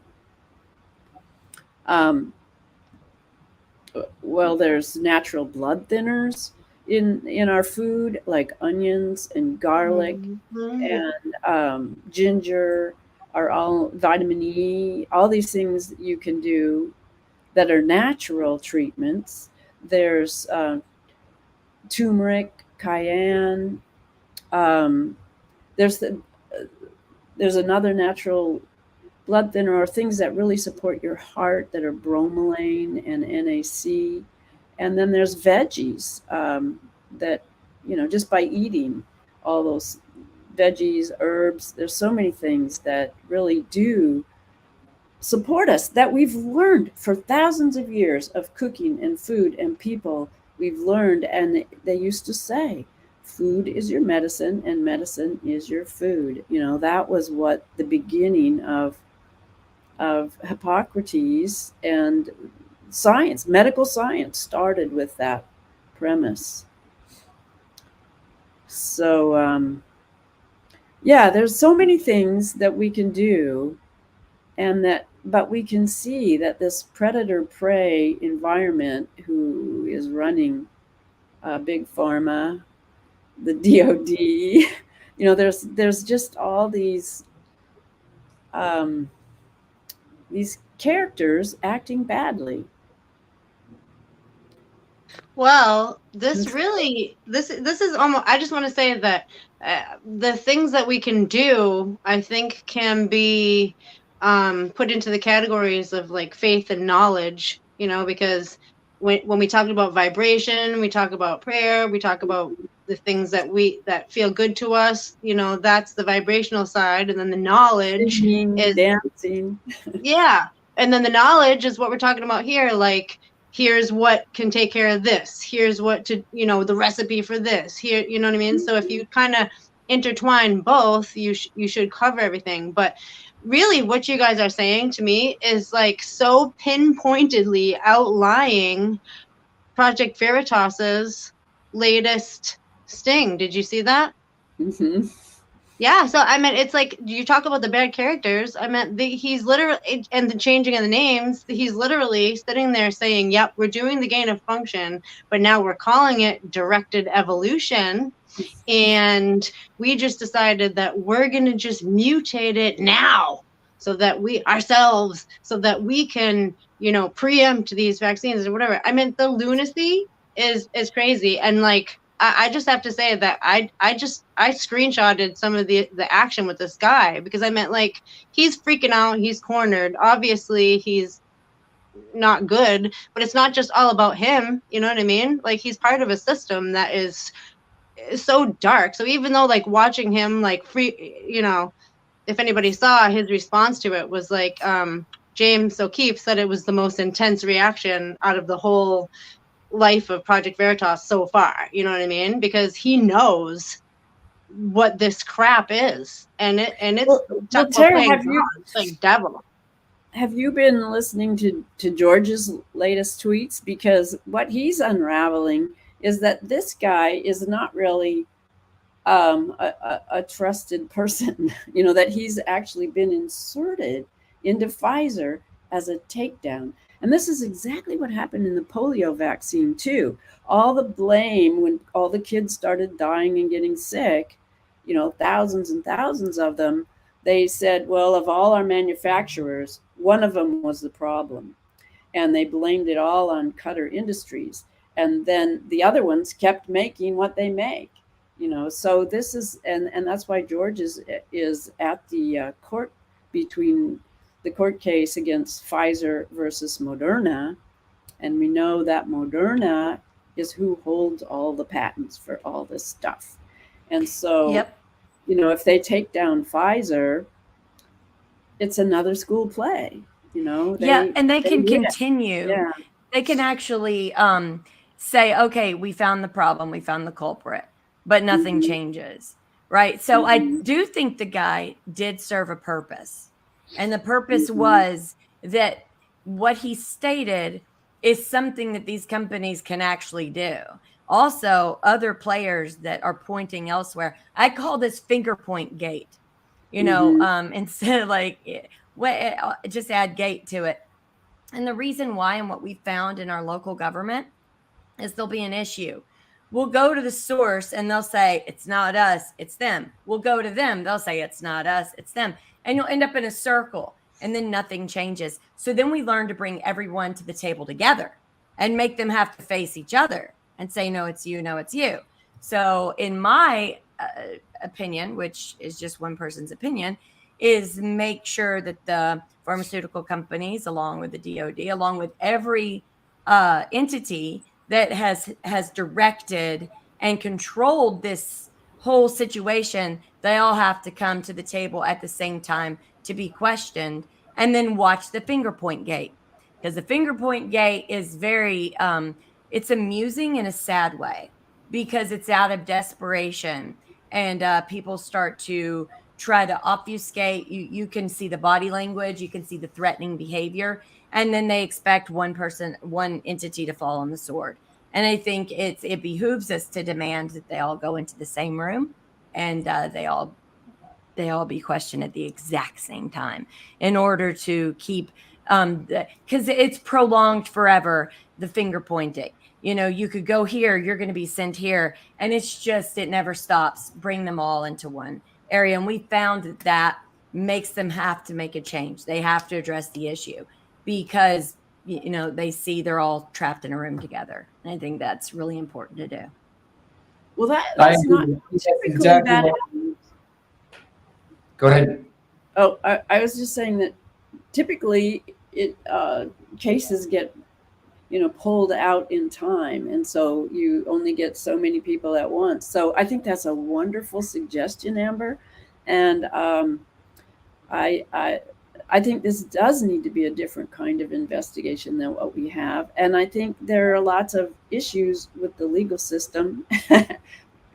well, there's natural blood thinners in our food, like onions and garlic and ginger, are all vitamin E, all these things that you can do that are natural treatments. There's turmeric, cayenne. There's another natural blood thinner, or things that really support your heart, that are bromelain and NAC. And then there's veggies that, just by eating all those veggies, herbs, there's so many things that really do support us, that we've learned for thousands of years of cooking and food and people. We've learned, and they used to say, food is your medicine and medicine is your food. That was what the beginning of Hippocrates and science, medical science, started with that premise. So there's so many things that we can do, but we can see that this predator-prey environment, who is running big pharma, the DOD, there's just all these characters acting badly. Well, this is almost, I just want to say that the things that we can do, I think, can be put into the categories of like faith and knowledge, because when we talk about vibration, we talk about prayer, we talk about the things that feel good to us, that's the vibrational side. And then the knowledge is dancing. Yeah. And then the knowledge is what we're talking about here. Like, here's what can take care of this. Here's what to, the recipe for this here. You know what I mean? So if you kind of intertwine both, you should cover everything. But really what you guys are saying to me is like so pinpointedly outlying Project Veritas's latest sting. Did you see that? Mm-hmm. Yeah, so I mean, it's like you talk about the bad characters. I meant he's literally, and the changing of the names. He's literally sitting there saying, "Yep, we're doing the gain of function, but now we're calling it directed evolution, and we just decided that we're gonna just mutate it now, so that we can, preempt these vaccines or whatever." I mean, the lunacy is crazy, and like. I just have to say that I screenshotted some of the action with this guy, because I meant, like, he's freaking out, he's cornered. Obviously, he's not good, but it's not just all about him. You know what I mean? Like, he's part of a system that is so dark. So even though, like, watching him, like, if anybody saw his response to it was like, James O'Keefe said it was the most intense reaction out of the whole life of Project Veritas so far. You know what I mean? Because he knows what this crap is, and it's Tara, like devil. Have you been listening to George's latest tweets? Because what he's unraveling is that this guy is not really a trusted person. That he's actually been inserted into Pfizer as a takedown. And this is exactly what happened in the polio vaccine too. All the blame, when all the kids started dying and getting sick, thousands and thousands of them, they said, well, of all our manufacturers, one of them was the problem. And they blamed it all on Cutter Industries. And then the other ones kept making what they make. So this is, and that's why George is at the court, between the court case against Pfizer versus Moderna. And we know that Moderna is who holds all the patents for all this stuff. And so, Yep. if they take down Pfizer, it's another school play. Yeah, and they can win. continue. Yeah. They can actually say, okay, we found the problem, we found the culprit, but nothing Mhm. changes, right? So I Mhm. do think the guy did serve a purpose. And the purpose Mhm. was that what he stated is something that these companies can actually do. Also, other players that are pointing elsewhere. I call this finger point gate. Mhm. Instead of like just add gate to it. And the reason why and what we found in our local government is there'll be an issue. We'll go to the source and they'll say, it's not us, it's them. We'll go to them, they'll say, it's not us, it's them. And you'll end up in a circle and then nothing changes. So then we learn to bring everyone to the table together and make them have to face each other and say, no, it's you, no, it's you. So, in my opinion, which is just one person's opinion, is make sure that the pharmaceutical companies, along with the DoD, along with every entity that has directed and controlled this whole situation, they all have to come to the table at the same time to be questioned, and then watch the finger point gate, because the finger point gate is very it's amusing in a sad way, because it's out of desperation, and people start to try to obfuscate. You can see the body language, you can see the threatening behavior, and then they expect one entity to fall on the sword. And I think it behooves us to demand that they all go into the same room, and they all be questioned at the exact same time, in order to keep because it's prolonged forever, the finger pointing. You could go here, you're going to be sent here, and it never stops. Bring them all into one area, and we found that makes them have to make a change. They have to address the issue, because they see they're all trapped in a room together, and I think that's really important to do. Well, I that's not agree. That's typically exactly that what. happens. Go ahead. Oh, I was just saying that typically cases get pulled out in time, and so you only get so many people at once. So I think that's a wonderful suggestion, Amber, and I I I think this does need to be a different kind of investigation than what we have, and I think there are lots of issues with the legal system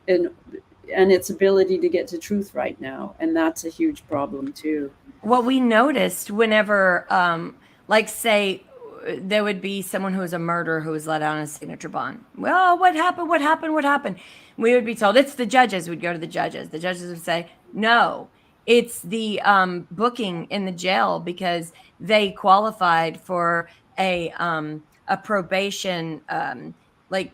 and its ability to get to truth right now, and that's a huge problem too. What we noticed whenever, like, say, there would be someone who was a murderer who was let out on a signature bond. Well, what happened? What happened? What happened? We would be told it's the judges. We'd go to the judges. The judges would say, no, it's the booking in the jail, because they qualified for a probation, like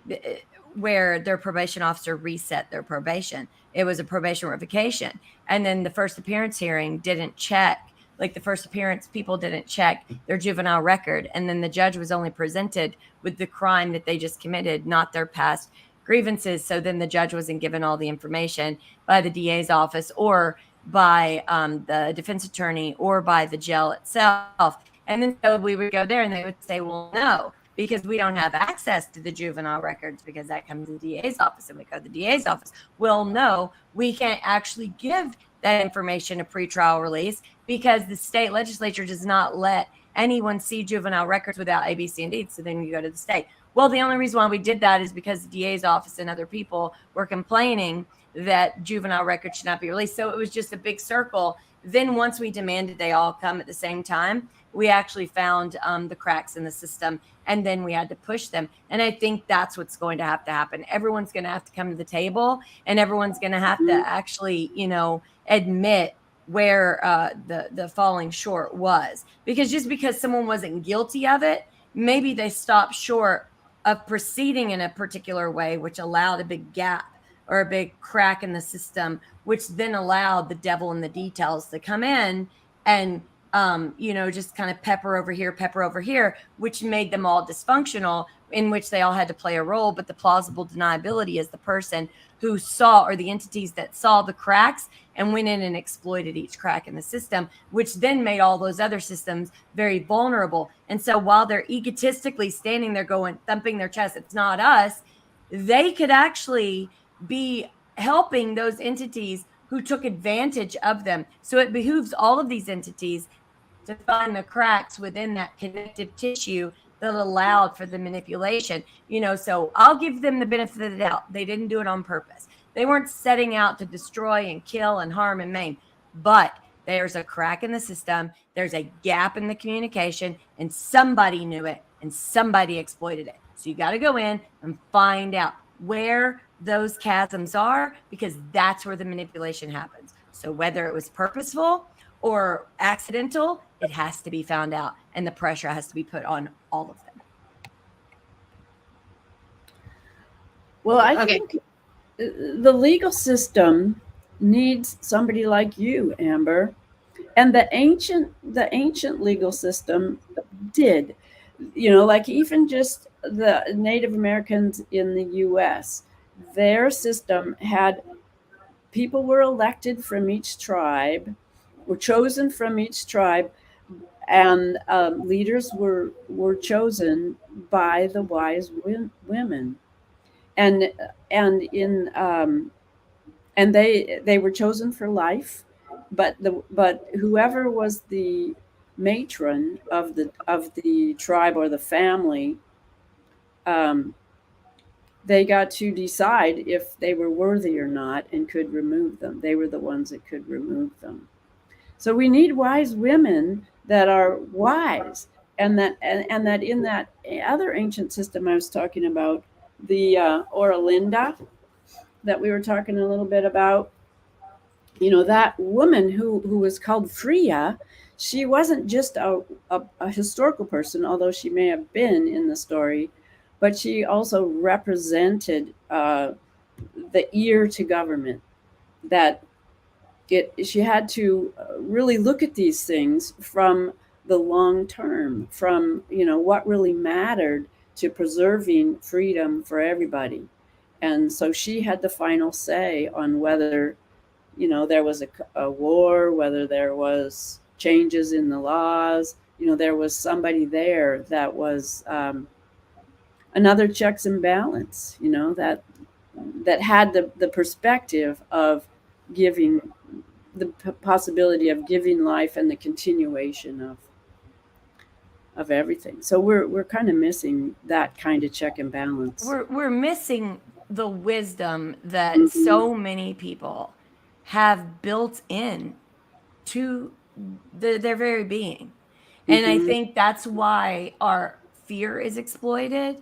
where their probation officer reset their probation. It was a probation revocation. And then the first appearance hearing didn't check, like the first appearance people didn't check their juvenile record. And then the judge was only presented with the crime that they just committed, not their past grievances. So then the judge wasn't given all the information by the DA's office, or by the defense attorney, or by the jail itself. And then so we would go there and they would say, well, no, because we don't have access to the juvenile records, because that comes to the DA's office. And we go to the DA's office. Well, no, we can't actually give that information a pretrial release, because the state legislature does not let anyone see juvenile records without A, B, C, and D. So then you go to the state. Well, the only reason why we did that is because the DA's office and other people were complaining that juvenile records should not be released. So it was just a big circle. Then once we demanded they all come at the same time, we actually found the cracks in the system, and then we had to push them. And I think that's what's going to happen. Everyone's going to have to come to the table, and everyone's going to have to actually, admit where the falling short was. Because just because someone wasn't guilty of it, maybe they stopped short of proceeding in a particular way, which allowed a big gap or a big crack in the system, which then allowed the devil in the details to come in and just kind of pepper over here, which made them all dysfunctional, in which they all had to play a role. But the plausible deniability is the person who saw, or the entities that saw the cracks and went in and exploited each crack in the system, which then made all those other systems very vulnerable. And so while they're egotistically standing there going, thumping their chest, it's not us, they could actually be helping those entities who took advantage of them. So it behooves all of these entities to find the cracks within that connective tissue that allowed for the manipulation. So I'll give them the benefit of the doubt. They didn't do it on purpose. They weren't setting out to destroy and kill and harm and maim, but there's a crack in the system. There's a gap in the communication, and somebody knew it and somebody exploited it. So you got to go in and find out where those chasms are, because that's where the manipulation happens. So whether it was purposeful or accidental, it has to be found out, and the pressure has to be put on all of them. Well, I think the legal system needs somebody like you, Amber, and the ancient legal system did. Like even just the Native Americans in the U.S., their system had people were elected from each tribe, were chosen from each tribe, and leaders were chosen by the wise women, and in and they were chosen for life, but whoever was the matron of the tribe or the family, they got to decide if they were worthy or not and could remove them. They were the ones that could remove them. So we need wise women that are wise, and that in that other ancient system I was talking about, the Oralinda that we were talking a little bit about, that woman who was called Freya, she wasn't just a historical person, although she may have been in the story, but she also represented the ear to government, that she had to really look at these things from the long term, from what really mattered to preserving freedom for everybody. And so she had the final say on whether there was a war, whether there was changes in the laws. There was somebody there that was another checks and balance, that had the perspective of giving the possibility of giving life and the continuation of everything. So we're kind of missing that kind of check and balance. We're missing the wisdom that so many people have built in to their very being. And I think that's why our fear is exploited,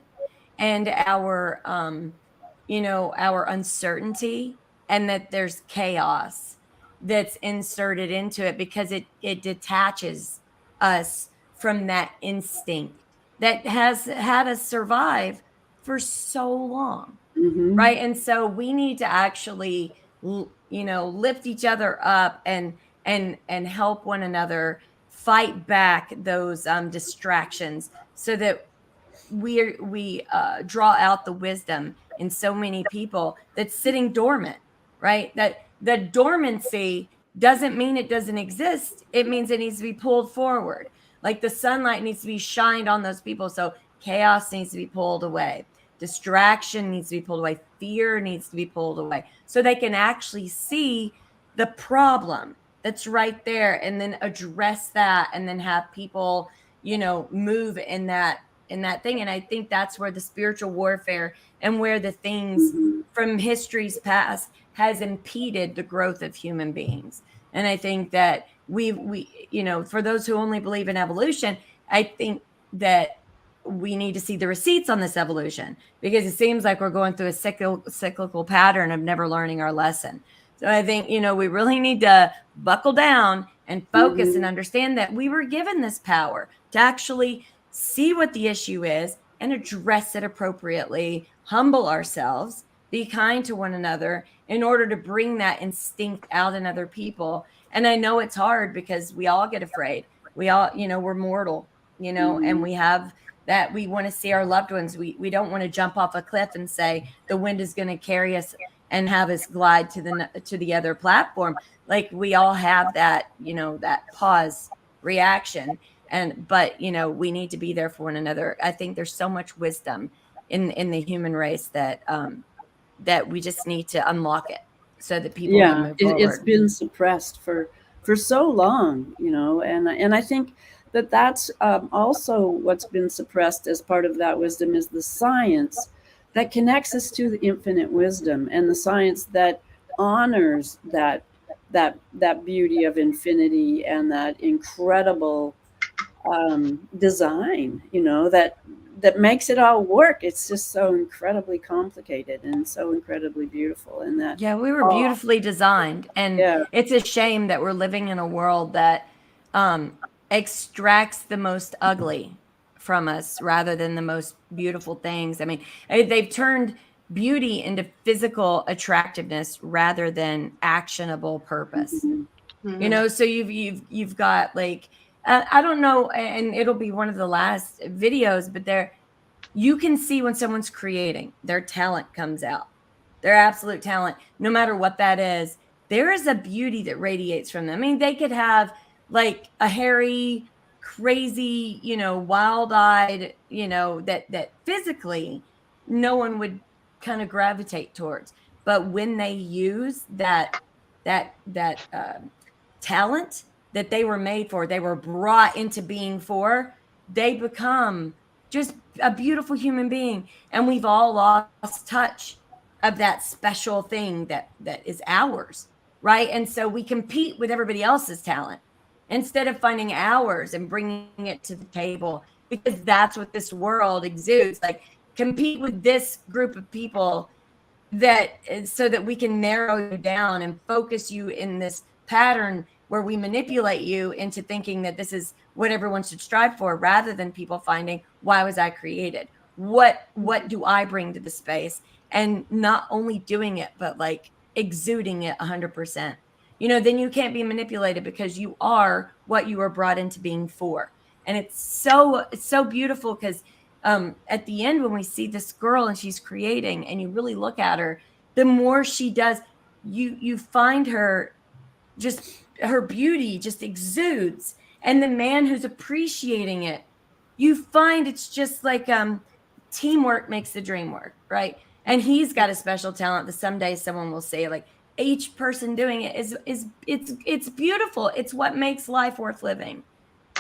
and our our uncertainty, and that there's chaos that's inserted into it, because it detaches us from that instinct that has had us survive for so long. Right. And so we need to actually lift each other up and help one another fight back those distractions, so that we draw out the wisdom in so many people that's sitting dormant. Right. That the dormancy doesn't mean it doesn't exist. It means it needs to be pulled forward. Like the sunlight needs to be shined on those people. So chaos needs to be pulled away. Distraction needs to be pulled away. Fear needs to be pulled away, so they can actually see the problem that's right there, and then address that, and then have people, move in that thing. And I think that's where the spiritual warfare and where the things from history's past has impeded the growth of human beings. And I think that we for those who only believe in evolution, I think that we need to see the receipts on this evolution, because it seems like we're going through a cyclical pattern of never learning our lesson. So I think, we really need to buckle down and focus and understand that we were given this power to actually see what the issue is and address it appropriately, humble ourselves, be kind to one another in order to bring that instinct out in other people. And I know it's hard, because we all get afraid. We all, we're mortal, and we have that we want to see our loved ones. We don't want to jump off a cliff and say the wind is going to carry us and have us glide to the other platform. Like we all have that, that pause reaction. But we need to be there for one another. I think there's so much wisdom in the human race that we just need to unlock it. so that people can move it's forward. been suppressed for so long, and I think that that's also what's been suppressed as part of that wisdom is the science that connects us to the infinite wisdom, and the science that honors that beauty of infinity and that incredible design, that makes it all work. It's just so incredibly complicated and so incredibly beautiful, and that Yeah, we were beautifully designed, and yeah. it's a shame that we're living in a world that extracts the most ugly from us rather than the most beautiful things. I mean, they've turned beauty into physical attractiveness rather than actionable purpose. Mhm. So you've got like I don't know, and it'll be one of the last videos, but you can see when someone's creating, their talent comes out, their absolute talent, no matter what that is. There is a beauty that radiates from them. I mean, they could have like a hairy, crazy, wild-eyed, that physically no one would kind of gravitate towards. But when they use that talent that they were made for, they were brought into being for, they become just a beautiful human being. And we've all lost touch of that special thing that is ours, right? And so we compete with everybody else's talent instead of finding ours and bringing it to the table, because that's what this world exudes. Like, compete with this group of people that so that we can narrow you down and focus you in this pattern where we manipulate you into thinking that this is what everyone should strive for, rather than people finding, why was I created? What do I bring to the space? And not only doing it, but like exuding it 100%. Then you can't be manipulated, because you are what you were brought into being for. And it's so beautiful, because at the end, when we see this girl and she's creating, and you really look at her, the more she does, you find her, just her beauty just exudes. And the man who's appreciating it, you find it's just like teamwork makes the dream work, right? And he's got a special talent that someday someone will say, like, each person doing it is it's beautiful. It's what makes life worth living.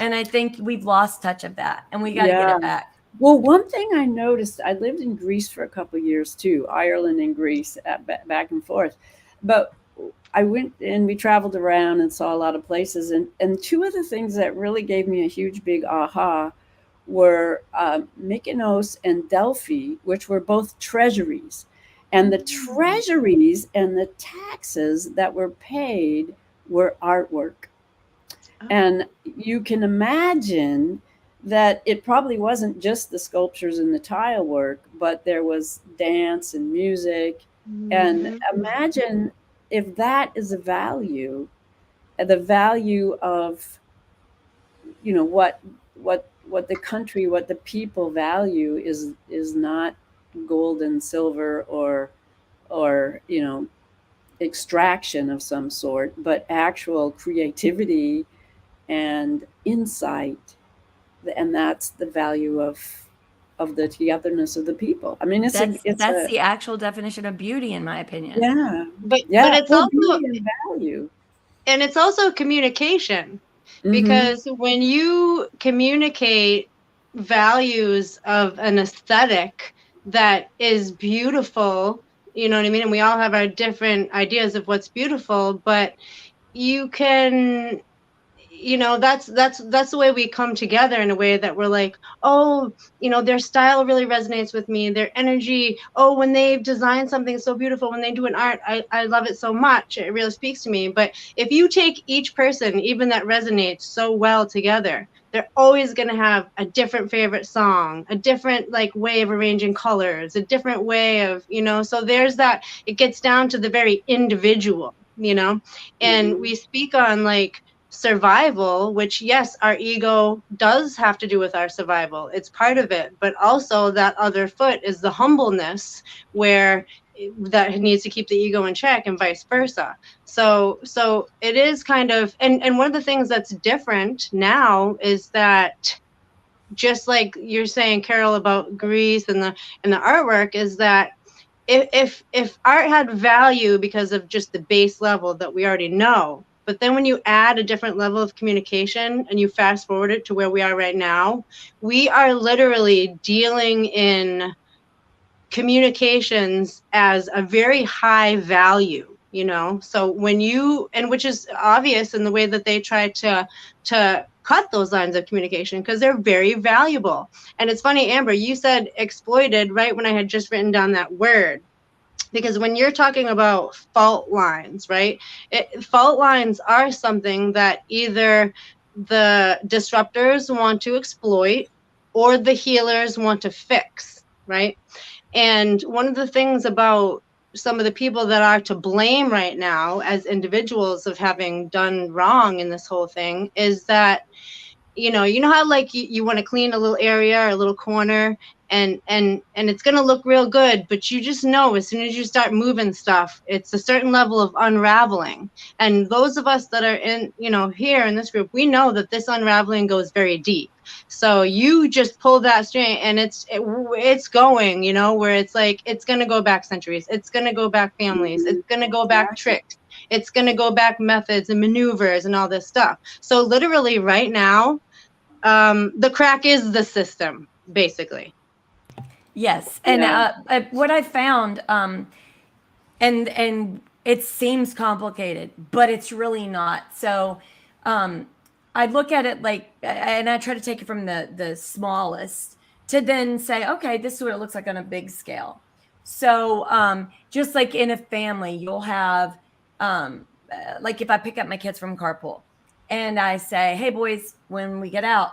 And I think we've lost touch of that, and we got to get Yeah. it back. Well, one thing I noticed, I lived in Greece for a couple of years too, Ireland and Greece, back and forth. But I went and we traveled around and saw a lot of places. And two of the things that really gave me a huge big aha were Mykonos and Delphi, which were both treasuries. And the treasuries and the taxes that were paid were artwork. And you can imagine that it probably wasn't just the sculptures and the tile work, but there was dance and music. And imagine if that is a value, the value of, what the country, what the people value is not gold and silver or extraction of some sort, but actual creativity and insight, and that's the value of the togetherness of the people. I mean, That's the actual definition of beauty, in my opinion. Yeah, but it's well, also beauty and value. and it's also communication, because when you communicate values of an aesthetic that is beautiful, you know what I mean, and we all have our different ideas of what's beautiful, but you can, that's the way we come together, in a way that we're like, oh, their style really resonates with me, their energy, oh, when they've designed something so beautiful, when they do an art, I love it so much, it really speaks to me. But if you take each person, even that resonates so well together, they're always going to have a different favorite song, a different like way of arranging colors, a different way of, so there's that, it gets down to the very individual, and we speak on like survival, which, yes, our ego does have to do with our survival, it's part of it, but also that other foot is the humbleness, where that needs to keep the ego in check, and vice versa. So it is kind of, and one of the things that's different now is that, just like you're saying, Carol, about Greece and the artwork, is that if art had value because of just the base level that we already know, but then when you add a different level of communication and you fast forward it to where we are right now, we are literally dealing in communications as a very high value, you know. So when you, and which is obvious in the way that they try to cut those lines of communication, because they're very valuable. And it's funny, Amber, you said exploited right when I had just written down that word, because when you're talking about fault lines, right, fault lines are something that either the disruptors want to exploit or the healers want to fix, right? And one of the things about some of the people that are to blame right now as individuals of having done wrong in this whole thing is that, you know how like you want to clean a little area or a little corner, and it's going to look real good, but you just know as soon as you start moving stuff, it's a certain level of unraveling. And those of us that are in, here in this group, we know that this unraveling goes very deep. So you just pull that string and it's going, where it's like it's going to go back centuries, it's going to go back families, it's going to go back tricks, it's going to go back methods and maneuvers and all this stuff. So literally right now, the crack is the system, basically. Yes, and Yeah. what I found, and it seems complicated, but it's really not. So, I look at it like, and I try to take it from the smallest to then say, okay, this is what it looks like on a big scale. So, just like in a family, you'll have, like if I pick up my kids from carpool, and I say, hey boys, when we get out,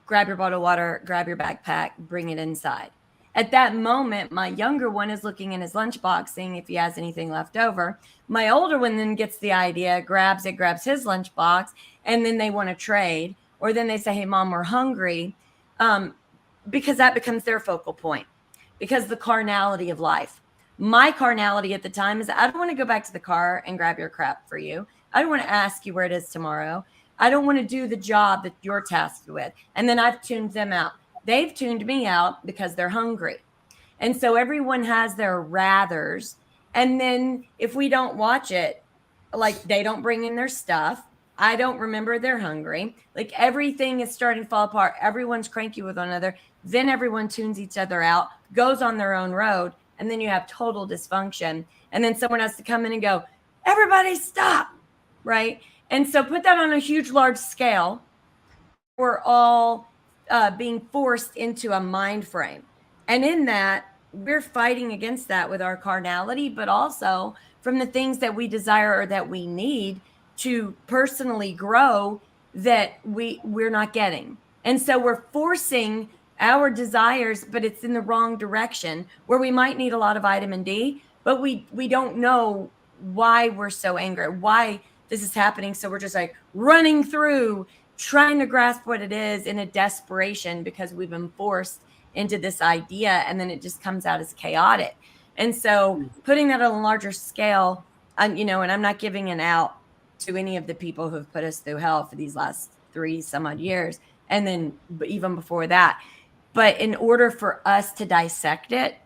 grab your bottle of water, grab your backpack, bring it inside. At that moment, my younger one is looking in his lunchbox, seeing if he has anything left over. My older one then gets the idea, grabs his lunchbox, and then they want to trade. Or then they say, hey, mom, we're hungry. Because that becomes their focal point. Because the carnality of life. My carnality at the time is I don't want to go back to the car and grab your crap for you. I don't want to ask you where it is tomorrow. I don't want to do the job that you're tasked with. And then I've tuned them out. They've tuned me out because they're hungry. And so everyone has their rathers. And then if we don't watch it, like they don't bring in their stuff. I don't remember they're hungry. Like everything is starting to fall apart. Everyone's cranky with one another. Then everyone tunes each other out, goes on their own road. And then you have total dysfunction. And then someone has to come in and go, everybody stop. Right. And so put that on a huge, large scale. We're all being forced into a mind frame. And in that, we're fighting against that with our carnality, but also from the things that we desire or that we need to personally grow that we're not getting. And so we're forcing our desires, but it's in the wrong direction where we might need a lot of vitamin D, but we don't know why we're so angry, why this is happening. So we're just like running through, trying to grasp what it is in a desperation because we've been forced into this idea, and then it just comes out as chaotic. And so putting that on a larger scale, and I'm not giving it out to any of the people who've put us through hell for these last 3 some odd years, and then even before that. But in order for us to dissect it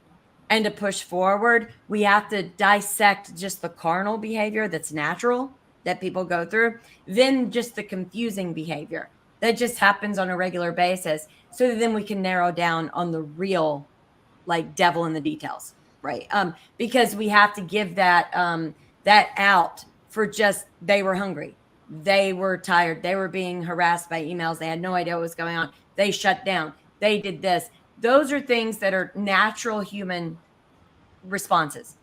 and to push forward, we have to dissect just the carnal behavior that's natural that people go through, then just the confusing behavior that just happens on a regular basis. So that then we can narrow down on the real, like devil in the details, right? Because we have to give that out for just, they were hungry, they were tired, they were being harassed by emails, they had no idea what was going on, they shut down, they did this. Those are things that are natural human responses.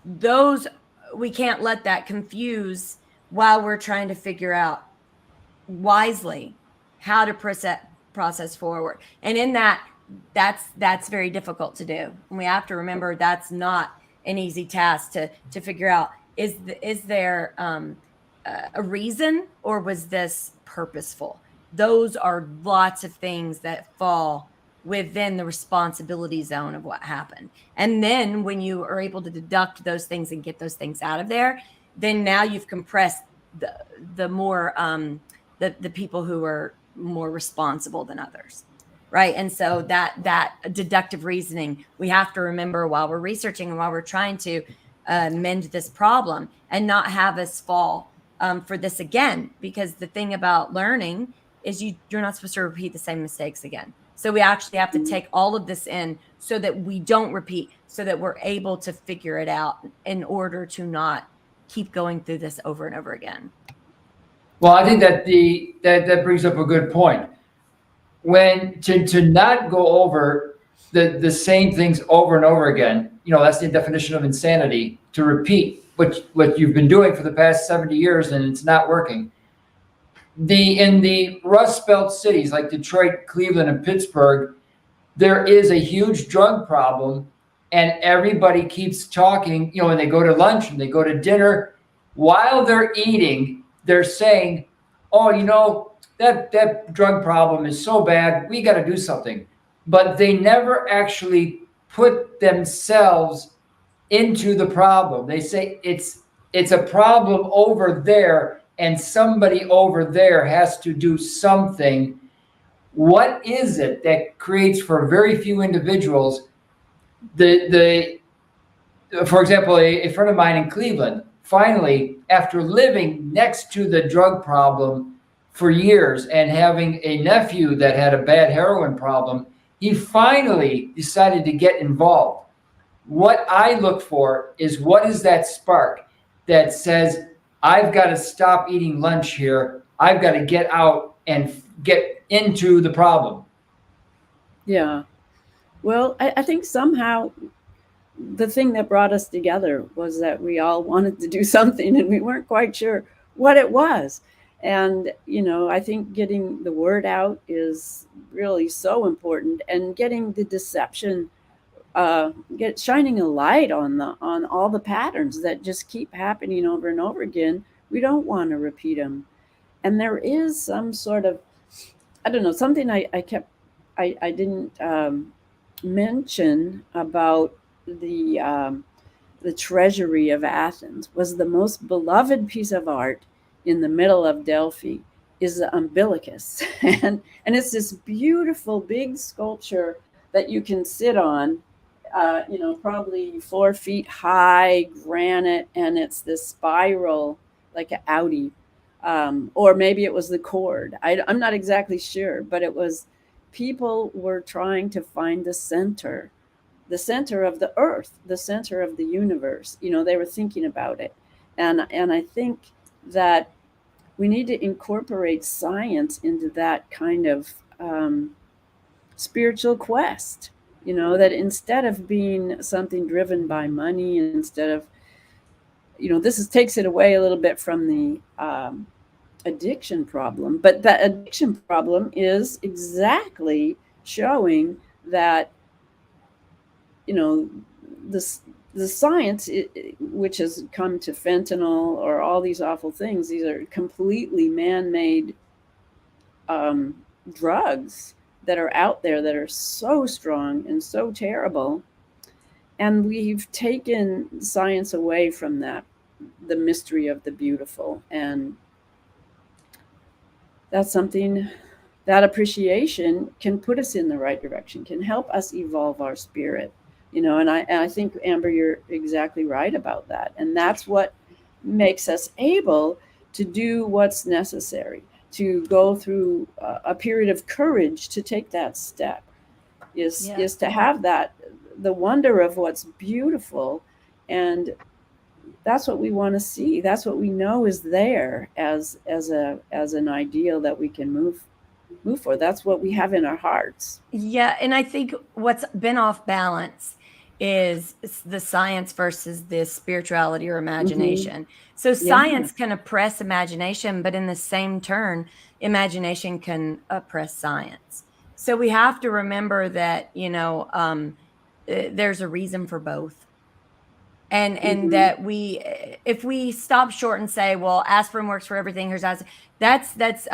Those, we can't let that confuse while we're trying to figure out wisely how to process forward. And in that's very difficult to do. And we have to remember that's not an easy task to figure out. Is there a reason, or was this purposeful? Those are lots of things that fall within the responsibility zone of what happened. And then when you are able to deduct those things and get those things out of there, then now you've compressed the more the people who are more responsible than others. right? And so that deductive reasoning we have to remember while we're researching and while we're trying to mend this problem and not have us fall for this again. Because the thing about learning is you're not supposed to repeat the same mistakes again. So we actually have to take all of this in so that we don't repeat, so that we're able to figure it out in order to not keep going through this over and over again. Well, I think that that brings up a good point. When to not go over the same things over and over again, that's the definition of insanity, to repeat what you've been doing for the past 70 years and it's not working. In the Rust Belt cities like Detroit, Cleveland, and Pittsburgh, there is a huge drug problem, and everybody keeps talking. When they go to lunch and they go to dinner, while they're eating, they're saying, "Oh, that drug problem is so bad. We got to do something." But they never actually put themselves into the problem. They say it's a problem over there, and somebody over there has to do something. What is it that creates for very few individuals for example, a friend of mine in Cleveland, finally, after living next to the drug problem for years and having a nephew that had a bad heroin problem, he finally decided to get involved. What I look for is, what is that spark that says, I've got to stop eating lunch here. I've got to get out and get into the problem. Yeah. Well, I think somehow the thing that brought us together was that we all wanted to do something and we weren't quite sure what it was. And, I think getting the word out is really so important, and getting the deception, shining a light on all the patterns that just keep happening over and over again. We don't want to repeat them. And there is some sort of, I don't know, something I didn't mention about the treasury of Athens. Was the most beloved piece of art in the middle of Delphi is the umbilicus, and it's this beautiful big sculpture that you can sit on, probably 4 feet high, granite, and it's this spiral like an Audi, or maybe it was the cord. I'm not exactly sure, but it was, people were trying to find the center of the earth, the center of the universe. They were thinking about it. And I think that we need to incorporate science into that kind of spiritual quest, that instead of being something driven by money, and instead of, takes it away a little bit from the addiction problem. But that addiction problem is exactly showing that, the science, which has come to fentanyl or all these awful things, these are completely man-made drugs that are out there that are so strong and so terrible. And we've taken science away from that, the mystery of the beautiful. And that's something, that appreciation can put us in the right direction, can help us evolve our spirit. And I think, Amber, you're exactly right about that. And that's what makes us able to do what's necessary, to go through a period of courage to take that step, is to have that, the wonder of what's beautiful. And that's what we want to see. That's what we know is there as an ideal that we can move for. That's what we have in our hearts. Yeah. And I think what's been off balance is the science versus the spirituality or imagination. So science can oppress imagination, but in the same turn, imagination can oppress science. So we have to remember that, there's a reason for both. And that if we stop short and say, well, aspirin works for everything, here's aspirin, that's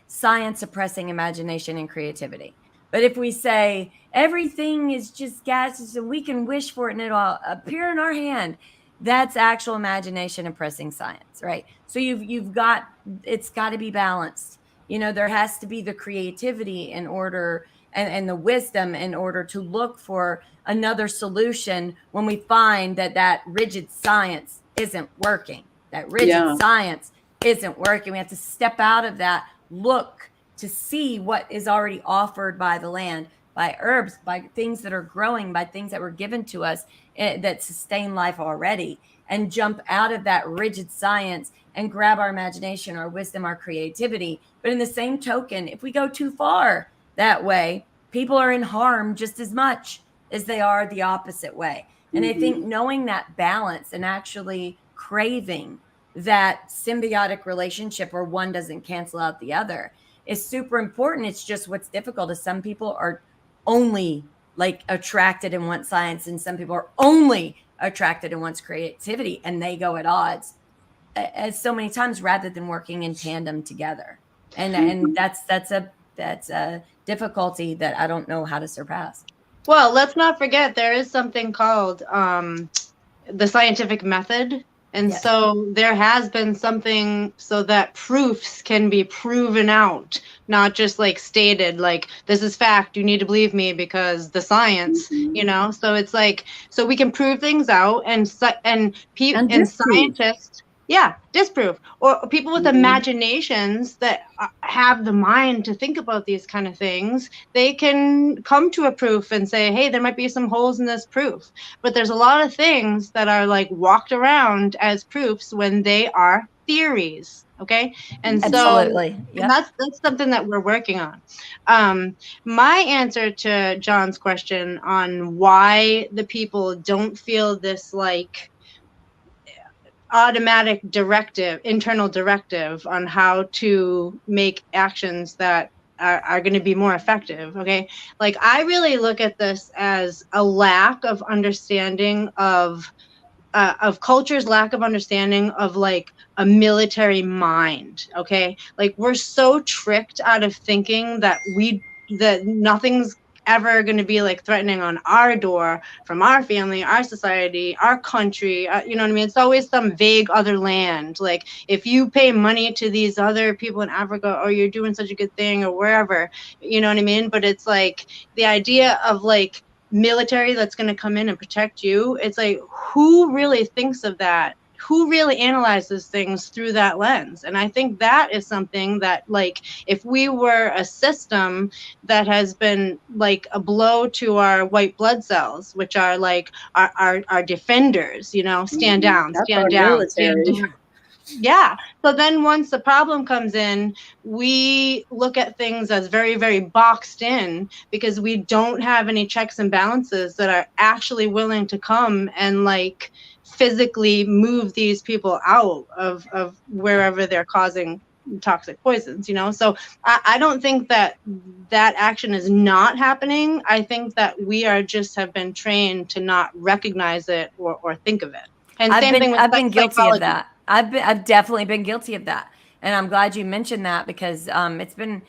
science suppressing imagination and creativity. But if we say everything is just gases and we can wish for it and it'll appear in our hand, that's actual imagination oppressing science, right? So it's got to be balanced. There has to be the creativity in order, and the wisdom in order to look for another solution when we find that rigid science isn't working. That rigid science isn't working. We have to step out of that, look to see what is already offered by the land, by herbs, by things that are growing, by things that were given to us that sustain life already, and jump out of that rigid science and grab our imagination, our wisdom, our creativity. But in the same token, if we go too far that way, people are in harm just as much as they are the opposite way. And I think knowing that balance and actually craving that symbiotic relationship where one doesn't cancel out the other is super important. It's just what's difficult is some people are only like attracted and want science, and some people are only attracted and wants creativity, and they go at odds as so many times rather than working in tandem together. And that's a difficulty that I don't know how to surpass. Well, let's not forget there is something called the scientific method. And so there has been something so that proofs can be proven out, not just like stated, like this is fact, you need to believe me because the science, you know. So it's like, so we can prove things out, and scientists, disprove, or people with imaginations that have the mind to think about these kind of things, they can come to a proof and say, hey, there might be some holes in this proof. But there's a lot of things that are like walked around as proofs when they are theories. Okay. And absolutely. So that's something that we're working on. My answer to John's question on why the people don't feel this like automatic directive, internal directive on how to make actions that are going to be more effective. Okay. Like I really look at this as a lack of understanding of culture's lack of understanding of like a military mind. Okay. Like we're so tricked out of thinking that nothing's ever going to be like threatening on our door from our family, our society, our country. You know what I mean? It's always some vague other land. Like if you pay money to these other people in Africa, or you're doing such a good thing, or wherever, you know what I mean? But it's like the idea of like military that's going to come in and protect you. It's like, who really thinks of that? Who really analyzes things through that lens? And I think that is something that, like, if we were a system that has been like a blow to our white blood cells, which are like our defenders, you know, stand down, stand down, stand down. Yeah. So then once the problem comes in, we look at things as very, very boxed in because we don't have any checks and balances that are actually willing to come and like physically move these people out of wherever they're causing toxic poisons, you know? So I don't think that action is not happening. I think that we are just have been trained to not recognize it or think of it. And I've been guilty of that. I've definitely been guilty of that. And I'm glad you mentioned that because it's been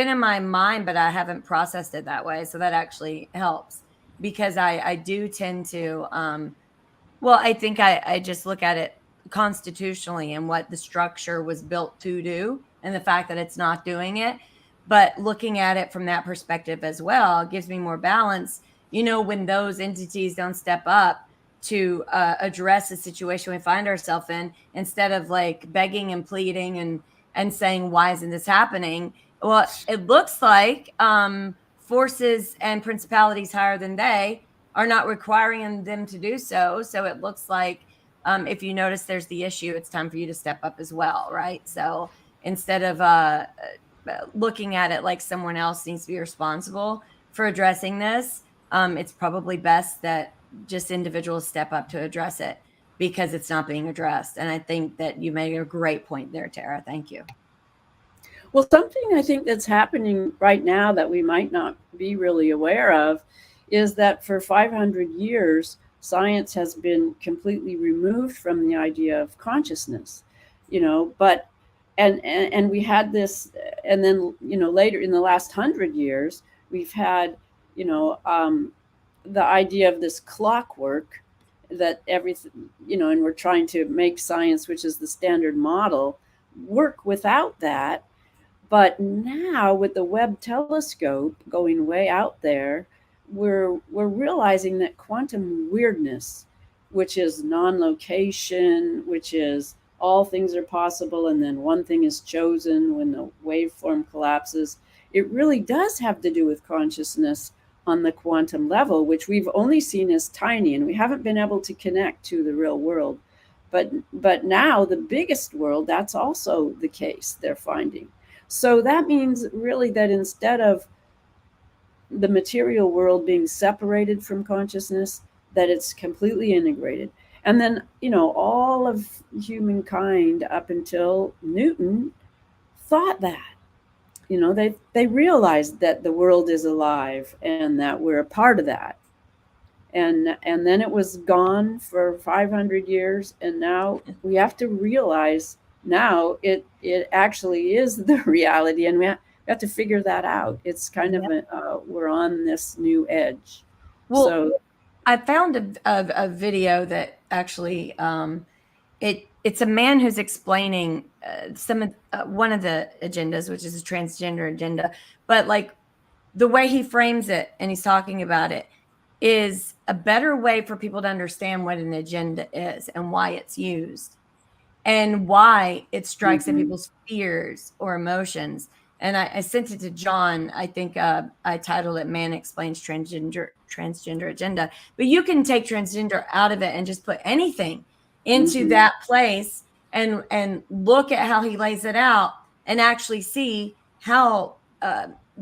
in my mind, but I haven't processed it that way. So that actually helps because I do tend to, I think I just look at it constitutionally and what the structure was built to do and the fact that it's not doing it. But looking at it from that perspective as well gives me more balance. You know, when those entities don't step up to address the situation we find ourselves in, instead of like begging and pleading and saying, why isn't this happening? Well, it looks like forces and principalities higher than they are not requiring them to do so. So it looks like if you notice there's the issue, it's time for you to step up as well, right? So instead of looking at it like someone else needs to be responsible for addressing this, it's probably best that just individuals step up to address it because it's not being addressed. And I think that you made a great point there, Tara. Thank you. Well, something I think that's happening right now that we might not be really aware of is that for 500 years, science has been completely removed from the idea of consciousness, you know, but, and we had this, and then, you know, later in the last 100 years, we've had, you know, the idea of this clockwork that everything, you know, and we're trying to make science, which is the standard model, work without that. But now with the Webb telescope going way out there, we're realizing that quantum weirdness, which is non-location, which is all things are possible and then one thing is chosen when the waveform collapses, it really does have to do with consciousness on the quantum level, which we've only seen as tiny, and we haven't been able to connect to the real world. But now the biggest world, that's also the case they're finding. So that means really that instead of the material world being separated from consciousness, that it's completely integrated. And then, all of humankind up until Newton thought that. They realized that the world is alive and that we're a part of that. And then it was gone for 500 years, and now we have to realize now it actually is the reality, and we have to figure that out. It's kind of we're on this new edge. Well, So I found a video that actually it's a man who's explaining some of one of the agendas, which is a transgender agenda, but like the way he frames it and he's talking about it is a better way for people to understand what an agenda is and why it's used and why it strikes at people's fears or emotions. And I sent it to John. I think I titled it "Man Explains Transgender Agenda." But you can take transgender out of it and just put anything into that place and look at how he lays it out and actually see how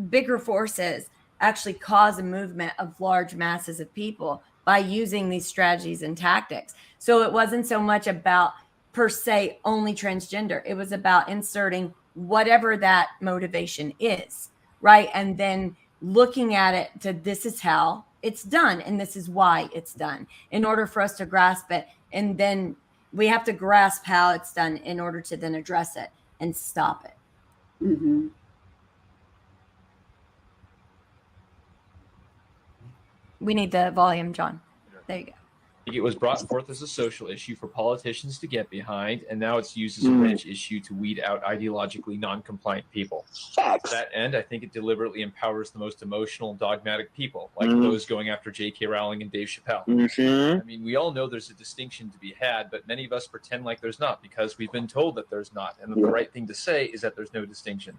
bigger forces actually cause a movement of large masses of people by using these strategies and tactics. So it wasn't so much about per se only transgender. It was about inserting whatever that motivation is, right? And then looking at it to this is how it's done and this is why it's done in order for us to grasp it. And then we have to grasp how it's done in order to then address it and stop it. Mm-hmm. We need the volume, John. There you go. It was brought forth as a social issue for politicians to get behind, and now it's used as a rich issue to weed out ideologically non-compliant people. To that end, I think it deliberately empowers the most emotional, dogmatic people, like those going after J.K. Rowling and Dave Chappelle. I mean, we all know there's a distinction to be had, but many of us pretend like there's not because we've been told that there's not, and that the right thing to say is that there's no distinction.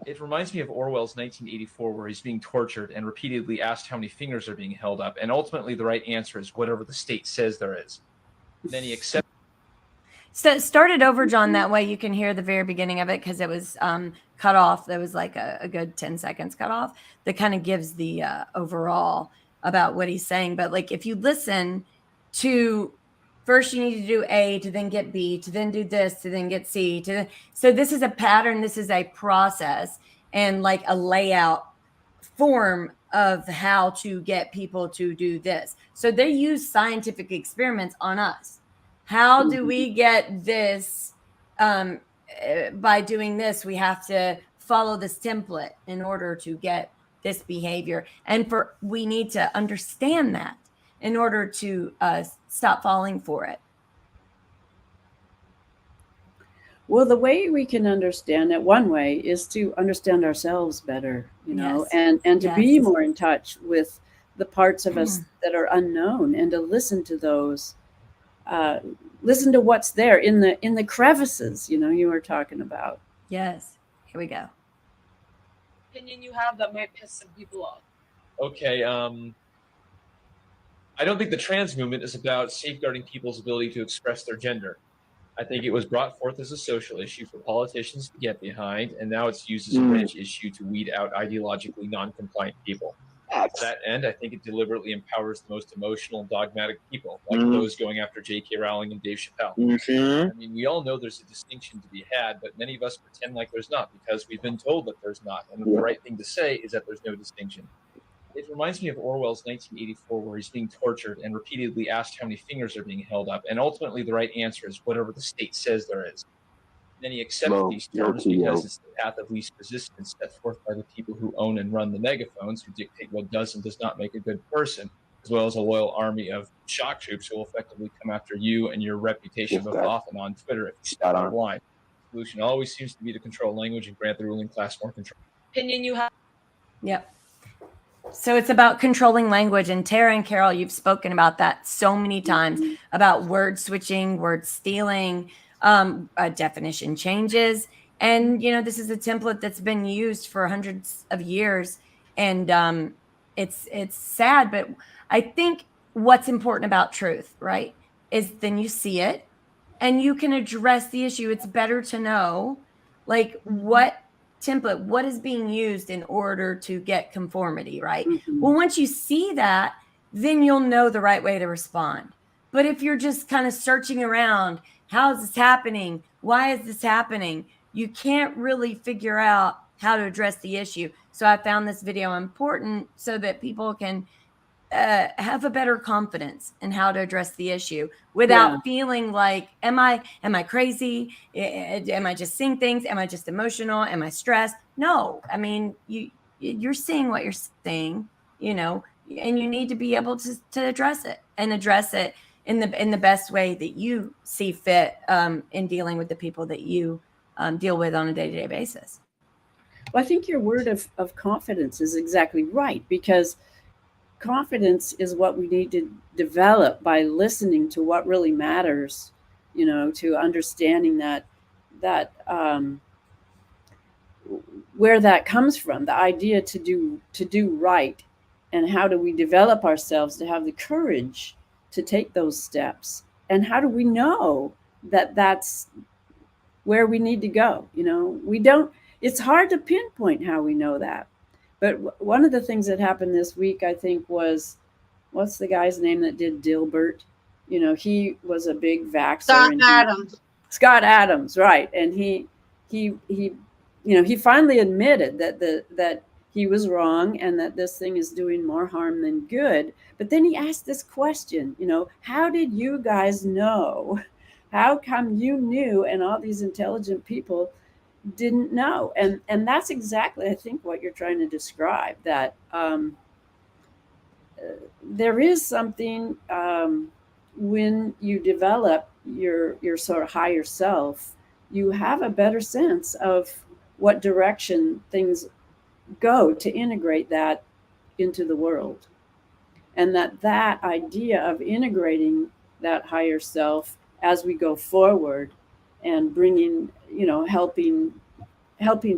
It reminds me of Orwell's 1984, where he's being tortured and repeatedly asked how many fingers are being held up, and ultimately the right answer is whatever the state says there is. Then he accepts. So start it over, John. That way you can hear the very beginning of it because it was cut off. There was like a good 10 seconds cut off that kind of gives the overall about what he's saying. But like if you listen to first you need to do A to then get B to then do this to then get C so this is a pattern, this is a process and like a layout form of how to get people to do this. So they use scientific experiments on us. How do we get this? By doing this, we have to follow this template in order to get this behavior. And we need to understand that in order to stop falling for it. Well, the way we can understand it, one way is to understand ourselves better, and to be more in touch with the parts of us that are unknown and to listen to those, listen to what's there in the crevices, you were talking about. Yes. Here we go. Opinion you have that might piss some people off. Okay. I don't think the trans movement is about safeguarding people's ability to express their gender. I think it was brought forth as a social issue for politicians to get behind, and now it's used as a rich issue to weed out ideologically non-compliant people. To that end, I think it deliberately empowers the most emotional, dogmatic people, like those going after J.K. Rowling and Dave Chappelle. I mean, we all know there's a distinction to be had, but many of us pretend like there's not because we've been told that there's not, and the right thing to say is that there's no distinction. It reminds me of Orwell's 1984, where he's being tortured and repeatedly asked how many fingers are being held up, and ultimately the right answer is whatever the state says there is. Then he accepted these terms because it's the path of least resistance set forth by the people who own and run the megaphones, who dictate what does and does not make a good person, as well as a loyal army of shock troops who will effectively come after you and your reputation both off and on Twitter if you step out of line. solution always seems to be to control language and grant the ruling class more control. Opinion you have. Yep. So it's about controlling language. And Tara and Carol, you've spoken about that so many times, about word switching, word stealing, definition changes. And, this is a template that's been used for hundreds of years. And it's sad, but I think what's important about truth, right, is then you see it and you can address the issue. It's better to know, like, what template, what is being used in order to get conformity, right? Well, once you see that, then you'll know the right way to respond. But if you're just kind of searching around, how is this happening? Why is this happening? You can't really figure out how to address the issue. So I found this video important so that people can have a better confidence in how to address the issue without feeling like, am I crazy? Am I just seeing things? Am I just emotional? Am I stressed? No, I mean, you're seeing what you're seeing, and you need to be able to address it and address it in the best way that you see fit in dealing with the people that you deal with on a day-to-day basis. Well, I think your word of confidence is exactly right, because confidence is what we need to develop by listening to what really matters, to understanding that where that comes from, the idea to do right, and how do we develop ourselves to have the courage to take those steps, and how do we know that that's where we need to go? We don't, it's hard to pinpoint how we know that. But one of the things that happened this week, I think, was, what's the guy's name that did Dilbert? He was a big vaxxer. Scott Adams, right? And he finally admitted that he was wrong and that this thing is doing more harm than good. But then he asked this question, how did you guys know? How come you knew and all these intelligent people didn't know? And that's exactly, I think, what you're trying to describe, that there is something when you develop your sort of higher self, you have a better sense of what direction things go to integrate that into the world. And that idea of integrating that higher self as we go forward and bringing, helping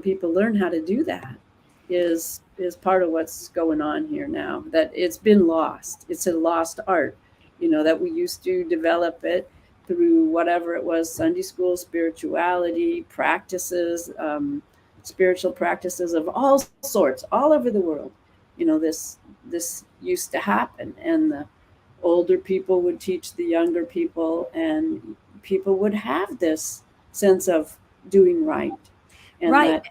people learn how to do that is part of what's going on here now. That it's been lost. It's a lost art, that we used to develop it through whatever it was, Sunday school, spirituality, practices, spiritual practices of all sorts, all over the world. This used to happen, and the older people would teach the younger people, and people would have this sense of doing right. And that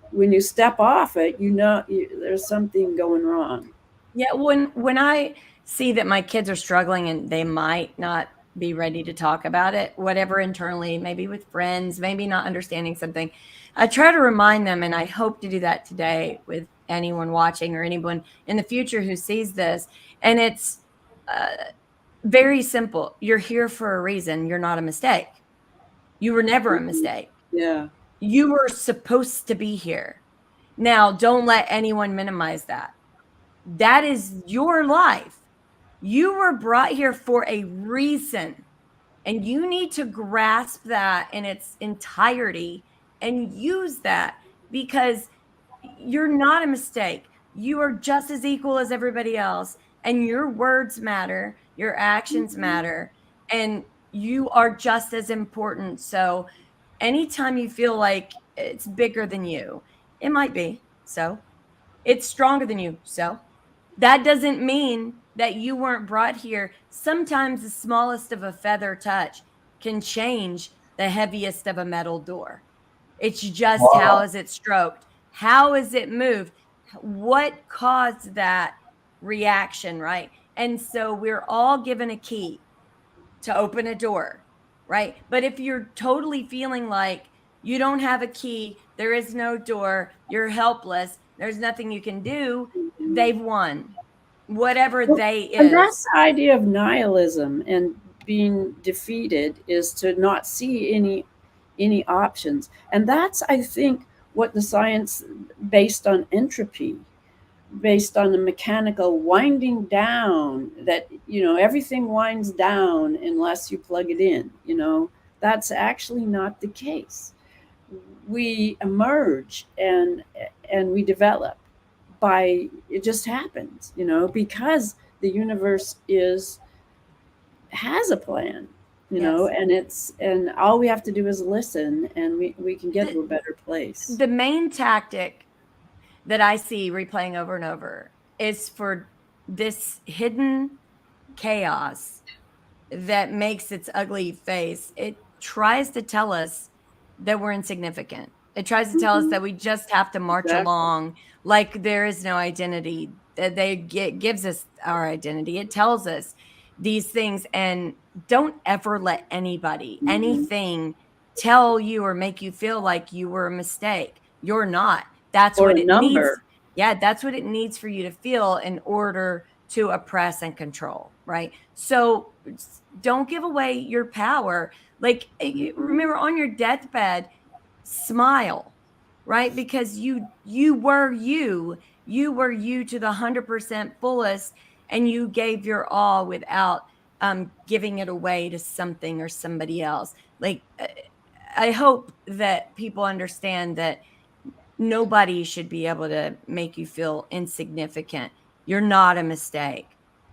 when you step off it, there's something going wrong. Yeah, when I see that my kids are struggling and they might not be ready to talk about it, whatever, internally, maybe with friends, maybe not understanding something, I try to remind them, and I hope to do that today with anyone watching or anyone in the future who sees this. And it's very simple. You're here for a reason. You're not a mistake. You were never a mistake. Yeah. You were supposed to be here. Now, don't let anyone minimize that. That is your life. You were brought here for a reason, and you need to grasp that in its entirety and use that, because you're not a mistake. You are just as equal as everybody else, and your words matter, your actions matter, and you are just as important. So anytime you feel like it's bigger than you, it might be, so it's stronger than you, so that doesn't mean that you weren't brought here. Sometimes the smallest of a feather touch can change the heaviest of a metal door. It's just, how is it stroked? How is it moved? What caused that reaction, right? And so we're all given a key to open a door, right? But if you're totally feeling like you don't have a key, there is no door, you're helpless, there's nothing you can do, they've won. Whatever they is. And that's the idea of nihilism and being defeated, is to not see any options. And that's, I think, what the science based on entropy, based on the mechanical winding down, that, you know, everything winds down unless you plug it in, you know, that's actually not the case. We emerge and we develop by, it just happens, you know, because the universe has a plan, you know, and all we have to do is listen, and we can get to a better place. The main tactic that I see replaying over and over is for this hidden chaos that makes its ugly face. It tries to tell us that we're insignificant. It tries to tell us that we just have to march along like there is no identity. That gives us our identity. It tells us these things, and don't ever let anybody, anything tell you or make you feel like you were a mistake. You're not. That's Or what a it needs. number. Yeah, that's what it needs for you to feel in order to oppress and control, right? So don't give away your power. Like, remember, on your deathbed, smile, right? Because you were you were you to the 100% fullest, and you gave your all without giving it away to something or somebody else. Like, I hope that people understand that nobody should be able to make you feel insignificant. You're not a mistake.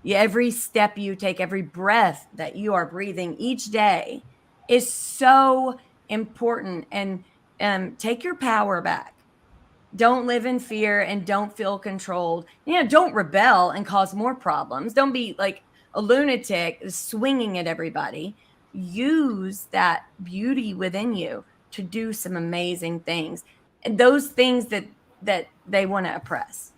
Every step you take, every breath that you are breathing each day is so important. And take your power back. Don't live in fear and don't feel controlled. Don't rebel and cause more problems. Don't be like a lunatic swinging at everybody. Use that beauty within you to do some amazing things. And those things that they want to oppress,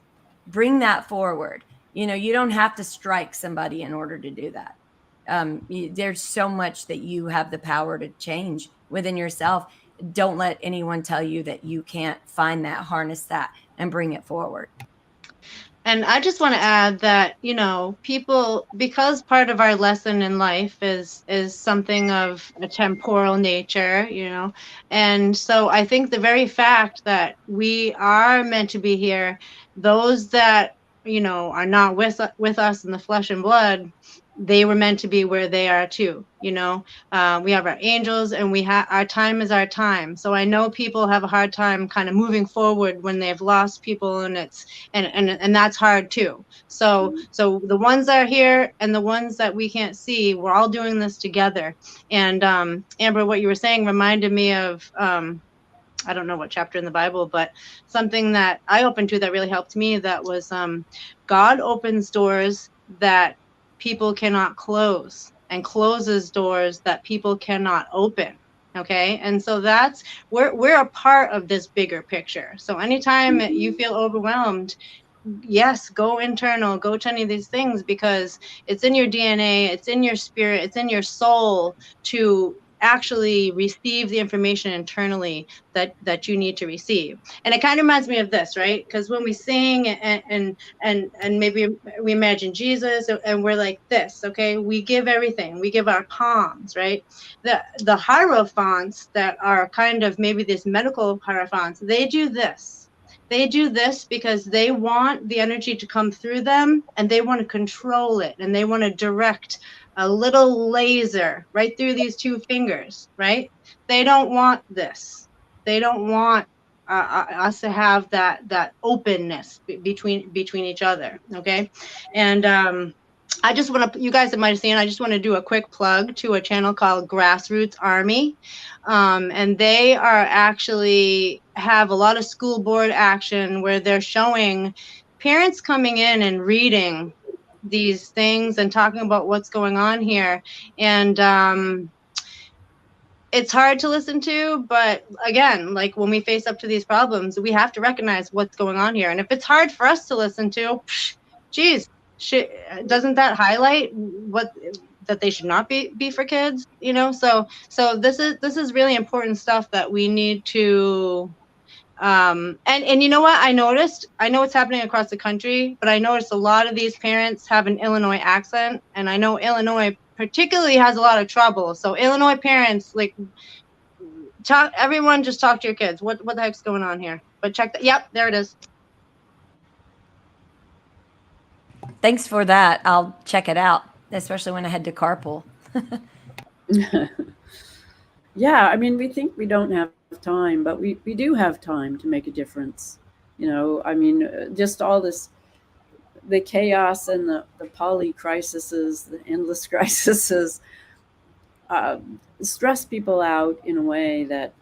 bring that forward. You don't have to strike somebody in order to do that. There's so much that you have the power to change within yourself. Don't let anyone tell you that you can't find that, harness that, and bring it forward. And I just want to add that, people, because part of our lesson in life is something of a temporal nature, and so I think the very fact that we are meant to be here, those that, are not with us in the flesh and blood, they were meant to be where they are too. We have our angels, and our time is our time. So I know people have a hard time kind of moving forward when they've lost people, and and that's hard too. So the ones that are here and the ones that we can't see, we're all doing this together. And Amber, what you were saying reminded me of I don't know what chapter in the Bible, but something that I opened to that really helped me. That was God opens doors that people cannot close, and closes doors that people cannot open. Okay. And so we're a part of this bigger picture. So anytime you feel overwhelmed, yes, go internal, go to any of these things, because it's in your DNA, it's in your spirit, it's in your soul to actually receive the information internally that you need to receive. And it kind of reminds me of this, right? Because when we sing and maybe we imagine Jesus, and we're like this, okay, we give everything, we give our palms, right? The hierophants that are kind of maybe these medical hierophants, they do this. They do this because they want the energy to come through them, and they want to control it, and they want to direct a little laser right through these two fingers, right? They don't want this. They don't want us to have that openness between each other, okay? And I just want to, you guys that might have seen, I just want to do a quick plug to a channel called Grassroots Army. And they are actually have a lot of school board action where they're showing parents coming in and reading these things and talking about what's going on here. And it's hard to listen to, but again, like when we face up to these problems, we have to recognize what's going on here. And if it's hard for us to listen to, geez, doesn't that highlight that they should not be for kids? So this is really important stuff that we need to and you know what I noticed? I know it's happening across the country, but I noticed a lot of these parents have an Illinois accent, and I know Illinois particularly has a lot of trouble. So Illinois parents, like, Everyone just talk to your kids. What the heck's going on here? But check that. Yep, there it is. Thanks for that. I'll check it out, especially when I head to carpool. Yeah, I mean, we think we don't have time, but we do have time to make a difference. I mean, just all this, the chaos and the poly crises, the endless crises, stress people out in a way that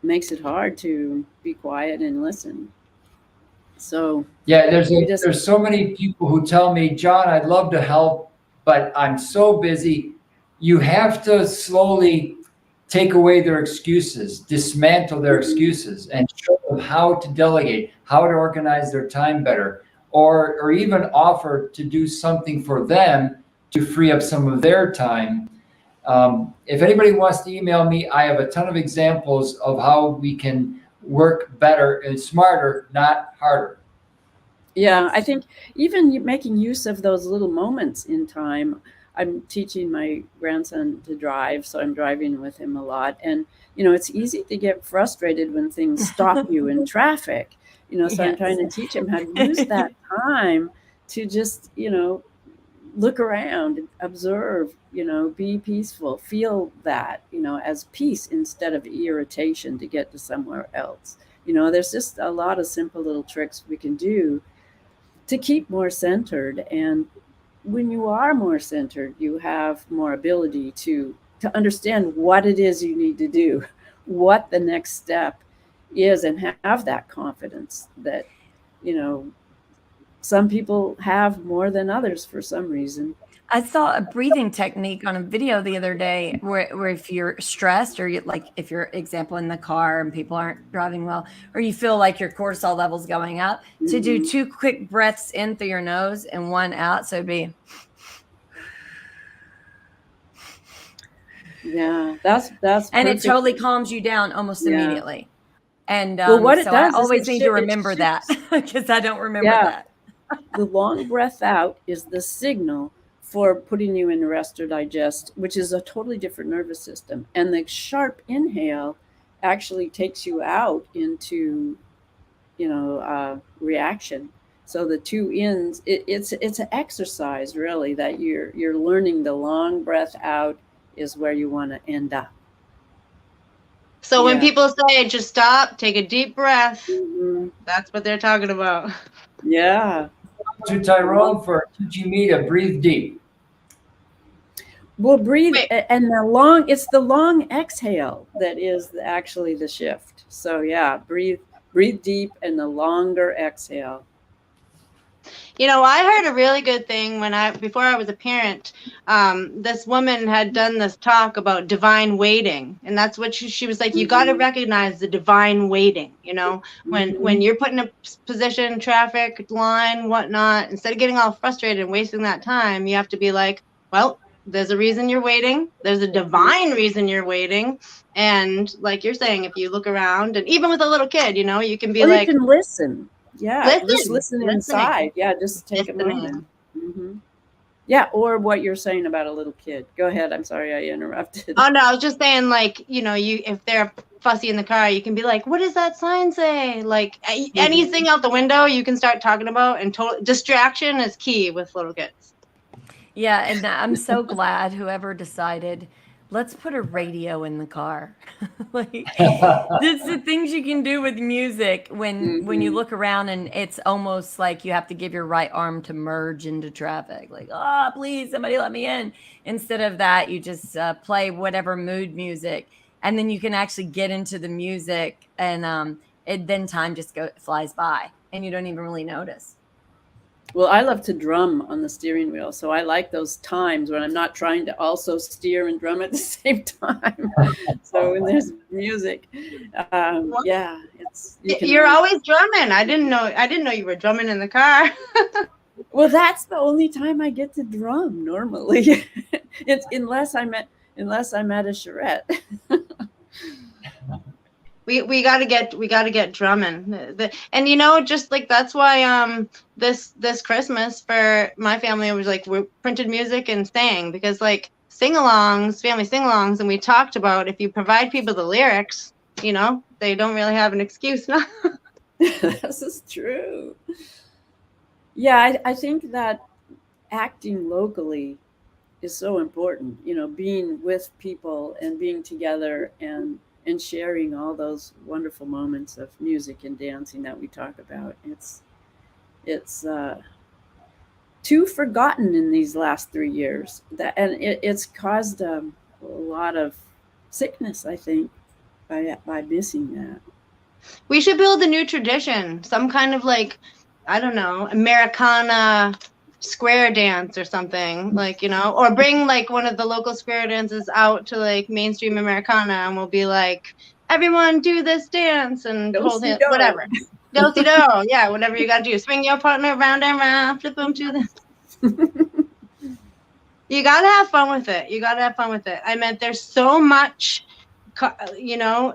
makes it hard to be quiet and listen. So Yeah, there's so many people who tell me, John, I'd love to help, but I'm so busy. You have to slowly take away their excuses, dismantle their excuses, and show them how to delegate, how to organize their time better, or even offer to do something for them to free up some of their time. If anybody wants to email me, I have a ton of examples of how we can work better and smarter, not harder. Yeah, I think even making use of those little moments in time. I'm teaching my grandson to drive, so I'm driving with him a lot. And, it's easy to get frustrated when things stop you in traffic, so I'm trying to teach him how to use that time to just, look around, observe, be peaceful, feel that, as peace instead of irritation to get to somewhere else. There's just a lot of simple little tricks we can do to keep more centered. And when you are more centered, you have more ability to understand what it is you need to do, what the next step is, and have that confidence that, some people have more than others for some reason. I saw a breathing technique on a video the other day where if you're stressed, or if you're, example, in the car and people aren't driving well, or you feel like your cortisol level's going up, to do 2 quick breaths in through your nose and 1 out. So it'd be. Yeah, that's and it perfect. totally calms you down almost immediately. And what it so does I always is need to remember that, because I don't remember that. The long breath out is the signal for putting you in rest or digest, which is a totally different nervous system. And the sharp inhale actually takes you out into, reaction. So the 2 ins, it's an exercise really that you're learning. The long breath out is where you want to end up. So when people say just stop, take a deep breath, that's what they're talking about. Yeah. To Tyrone for teaching me to breathe deep. Well, breathe, and it's the long exhale that is actually the shift. So breathe deep and the longer exhale. I heard a really good thing before I was a parent. This woman had done this talk about divine waiting, and that's what she was like. You got to recognize the divine waiting. When you're put in a position, traffic, line, whatnot, instead of getting all frustrated and wasting that time, you have to be like, well, there's a reason you're waiting. There's a divine reason you're waiting. And like you're saying, if you look around, and even with a little kid, you can be or like, you can listen. Yeah, just listen listening. inside. Yeah, just take a moment. Yeah, or what you're saying about a little kid. Go ahead. I'm sorry I interrupted. Oh no, I was just saying, like, if they're fussy in the car, you can be like, what does that sign say? Like anything out the window you can start talking about, and total distraction is key with little kids. Yeah, and I'm so glad whoever decided, let's put a radio in the car. This the things you can do with music when you look around, and it's almost like you have to give your right arm to merge into traffic. Like, please, somebody let me in. Instead of that, you just play whatever mood music, and then you can actually get into the music, and then time just flies by, and you don't even really notice. Well, I love to drum on the steering wheel, so I like those times when I'm not trying to also steer and drum at the same time. So when there's music, you're always drumming. I didn't know you were drumming in the car. Well, that's the only time I get to drum normally. It's unless I'm at a charrette. We gotta get drumming, and just like that's why this Christmas for my family, it was like we printed music and sang, because like sing-alongs, family sing-alongs, and we talked about if you provide people the lyrics, you know, they don't really have an excuse now. This is true. Yeah, I think that acting locally is so important, you know, being with people and being together and sharing all those wonderful moments of music and dancing that we talk about. It's too forgotten in these last 3 years, that and it's caused a lot of sickness, I think, by missing that. We should build a new tradition, some kind of like, I don't know, Americana square dance or something, like, you know, or bring like one of the local square dances out to like mainstream Americana, and we'll be like, everyone do this dance and hold him, Do-si-do. whatever. Do-si-do, yeah, whatever you gotta do. Swing your partner round and round, flip them to the. You gotta have fun with it. You gotta have fun with it. I meant there's so much, you know,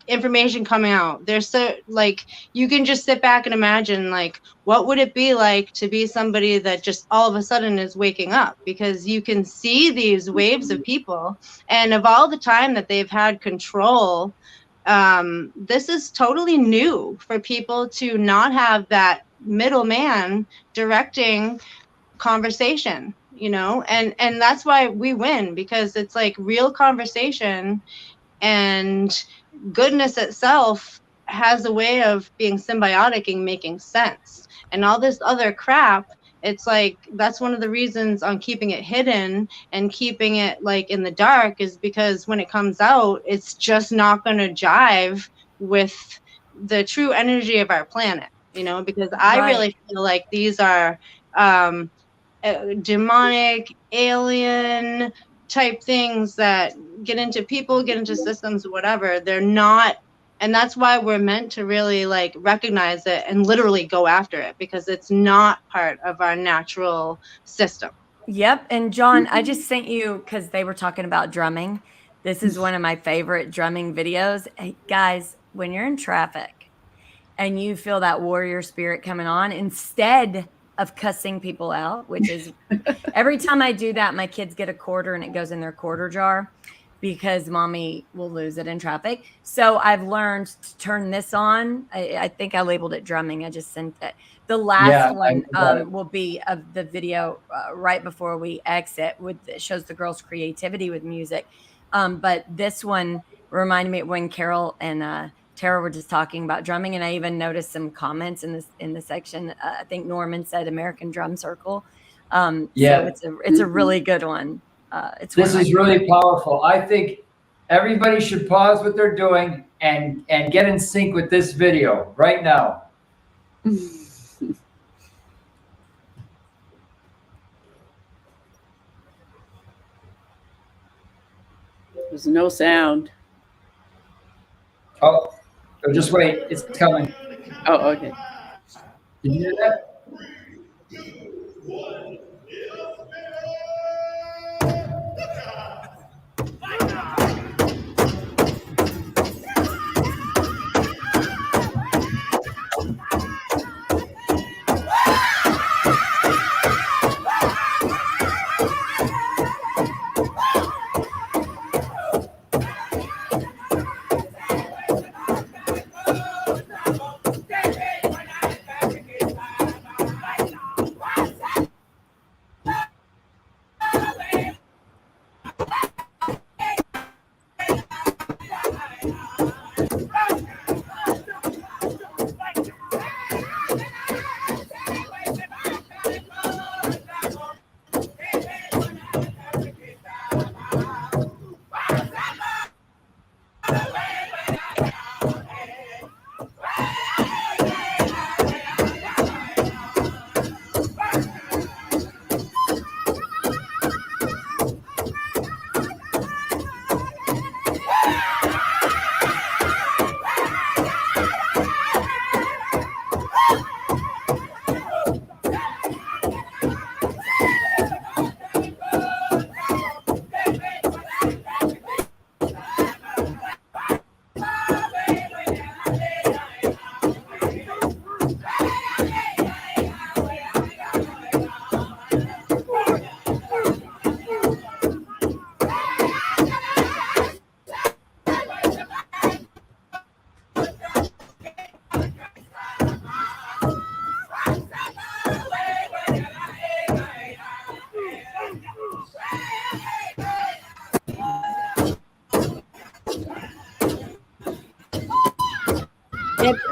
information coming out. There's so like you can just sit back and imagine like what would it be like to be somebody that just all of a sudden is waking up, because you can see these waves of people, and of all the time that they've had control, this is totally new for people to not have that middleman directing conversation, you know, and that's why we win, because it's like real conversation, and goodness itself has a way of being symbiotic and making sense. And all this other crap, it's like that's one of the reasons on keeping it hidden and keeping it like in the dark, is because when it comes out, it's just not going to jive with the true energy of our planet, you know, because I Right. really feel like these are demonic alien type things that get into people, get into systems, whatever. They're not, and that's why we're meant to really like recognize it and literally go after it, because it's not part of our natural system. Yep. And John, I just sent you because they were talking about drumming. This is one of my favorite drumming videos. Hey, guys, when you're in traffic and you feel that warrior spirit coming on, instead of cussing people out, which is every time I do that, my kids get a quarter and it goes in their quarter jar because mommy will lose it in traffic. So I've learned to turn this on. I think I labeled it drumming. I just sent it. The last Yeah, one got it. will be of the video right before we exit. It shows the girls' creativity with music. But this one reminded me when Carol and Tara were just talking about drumming, and I even noticed some comments in the section. I think Norman said American Drum Circle. Yeah. So it's a really good one. It's This one of is my really powerful. I think everybody should pause what they're doing and get in sync with this video right now. There's no sound. Oh, just wait. It's coming. Oh, okay. Did you hear that?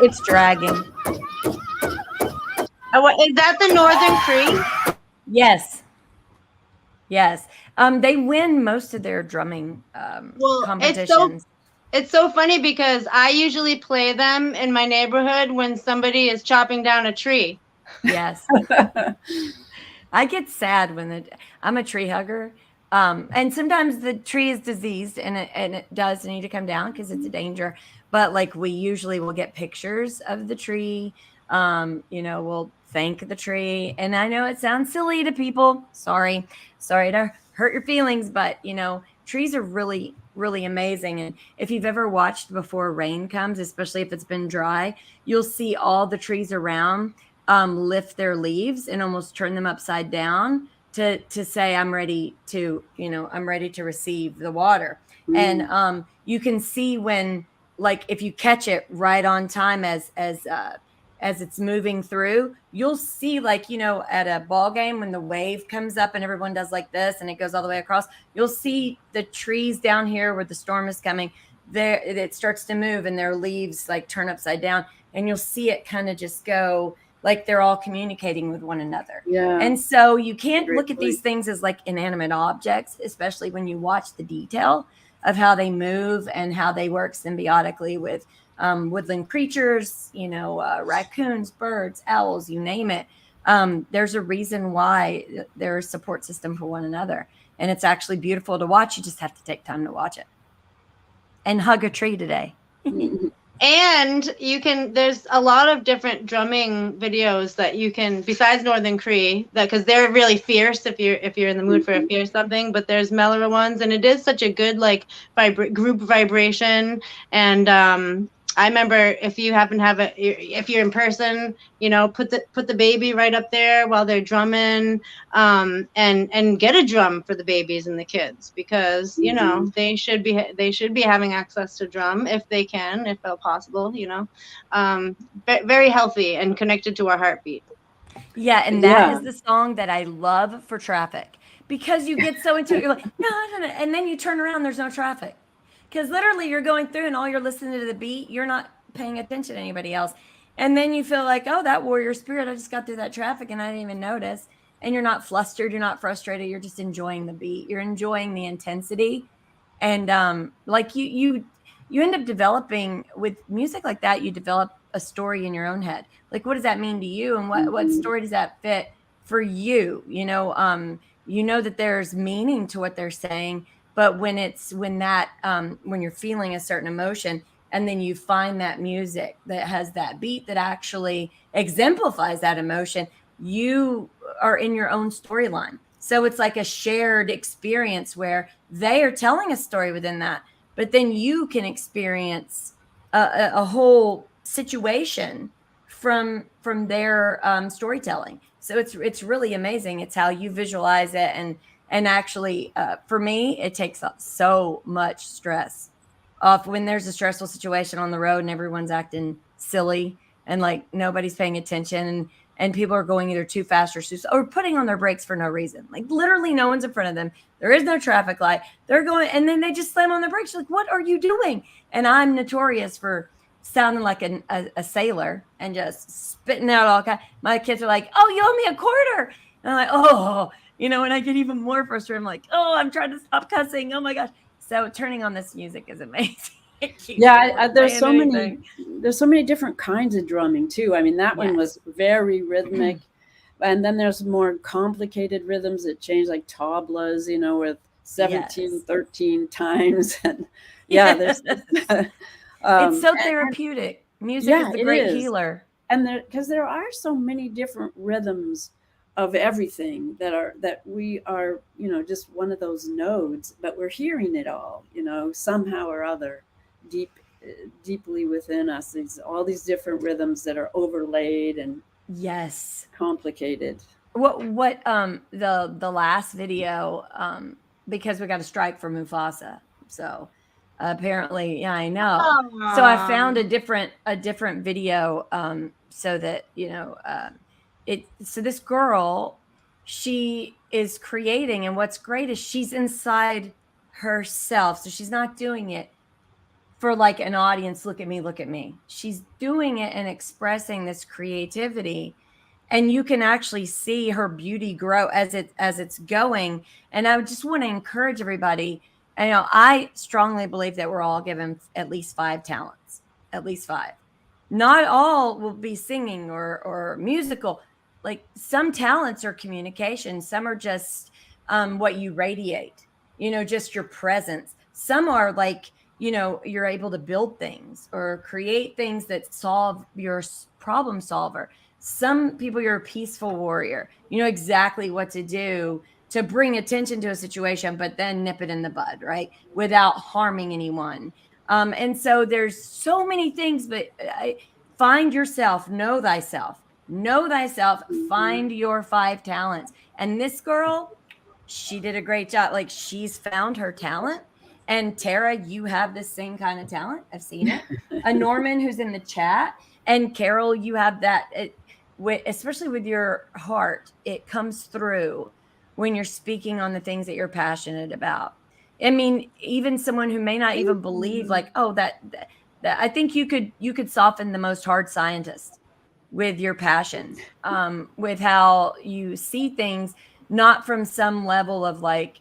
It's dragging. Is that the Northern Cree? Yes. Yes. They win most of their drumming Well, competitions. It's so funny because I usually play them in my neighborhood when somebody is chopping down a tree. Yes. I get sad when I'm a tree hugger. And sometimes the tree is diseased and it does need to come down because it's a danger. But like we usually will get pictures of the tree. We'll thank the tree. And I know it sounds silly to people. Sorry to hurt your feelings, but trees are really, really amazing. And if you've ever watched before rain comes, especially if it's been dry, you'll see all the trees around lift their leaves and almost turn them upside down to say I'm ready to receive the water. And you can see when, like, if you catch it right on time as it's moving through, you'll see, like, at a ball game when the wave comes up and everyone does like this and it goes all the way across, you'll see the trees down here where the storm is coming there, it starts to move and their leaves like turn upside down, and you'll see it kind of just go like they're all communicating with one another. Yeah. And so you can't Great look at these point. things as like inanimate objects, especially when you watch the detail of how they move and how they work symbiotically with woodland creatures, raccoons, birds, owls, you name it. There's a reason why they're a support system for one another. And it's actually beautiful to watch. You just have to take time to watch it. And hug a tree today. And there's a lot of different drumming videos that you can, besides Northern Cree, that because they're really fierce if you're in the mood for a fierce something, but there's mellower ones, and it is such a good like group vibration. And I remember, if you happen to have if you're in person, put the baby right up there while they're drumming, and get a drum for the babies and the kids, because they should be having access to drum if they can, if possible. Very healthy and connected to our heartbeat. Yeah, and that is the song that I love for traffic, because you get so into it, you're like, no, and then you turn around, there's no traffic. Because literally you're going through and all you're listening to the beat, you're not paying attention to anybody else. And then you feel like, oh, that warrior spirit, I just got through that traffic and I didn't even notice. And you're not flustered, you're not frustrated, you're just enjoying the beat. You're enjoying the intensity. And like you end up developing, with music like that, you develop a story in your own head. Like, what does that mean to you? And what story does that fit for you? That there's meaning to what they're saying, but when you're feeling a certain emotion and then you find that music that has that beat that actually exemplifies that emotion, you are in your own storyline. So it's like a shared experience where they are telling a story within that, but then you can experience a whole situation from their storytelling. So it's really amazing. It's how you visualize it, and actually, for me, it takes so much stress off when there's a stressful situation on the road and everyone's acting silly and like nobody's paying attention, and people are going either too fast or putting on their brakes for no reason. Like, literally no one's in front of them. There is no traffic light. They're going, and then they just slam on their brakes. You're like, what are you doing? And I'm notorious for sounding like a sailor and just spitting out all kinds. My kids are like, oh, you owe me a quarter. And I'm like, oh, and I get even more frustrated. I'm like, oh, I'm trying to stop cussing. Oh my gosh. So turning on this music is amazing. There's so many different kinds of drumming too. I mean, that one was very rhythmic, and then there's more complicated rhythms that change, like tablas, with 17, 13 times, and there's it's so therapeutic. Music is the great healer. And because there are so many different rhythms of everything that we are, just one of those nodes, but we're hearing it all, somehow or other, deeply within us. All these different rhythms that are overlaid and complicated. What the last video, because we got a strike for Mufasa, so apparently, I know. So I found a different video, so that so this girl, she is creating, and what's great is she's inside herself, so she's not doing it for like an audience, look at me, look at me. She's doing it and expressing this creativity, and you can actually see her beauty grow as it's going. And I would just want to encourage everybody. You know, I strongly believe that we're all given at least 5 talents, at least 5. Not all will be singing or musical. Like some talents are communication, some are just what you radiate, you know, just your presence. Some are like, you know, you're able to build things or create things that solve your problem solver. Some people, you're a peaceful warrior. You know exactly what to do to bring attention to a situation, but then nip it in the bud, right? Without harming anyone. And so there's so many things, but find yourself, know thyself, find your 5 talents. And this girl, she did a great job. Like she's found her talent. And Tara, you have the same kind of talent. I've seen it. A Norman who's in the chat, and Carol, you have that. Especially with your heart, it comes through when you're speaking on the things that you're passionate about. I mean, even someone who may not even believe, like, oh, that I think you could soften the most hard scientist with your passion, with how you see things, not from some level of like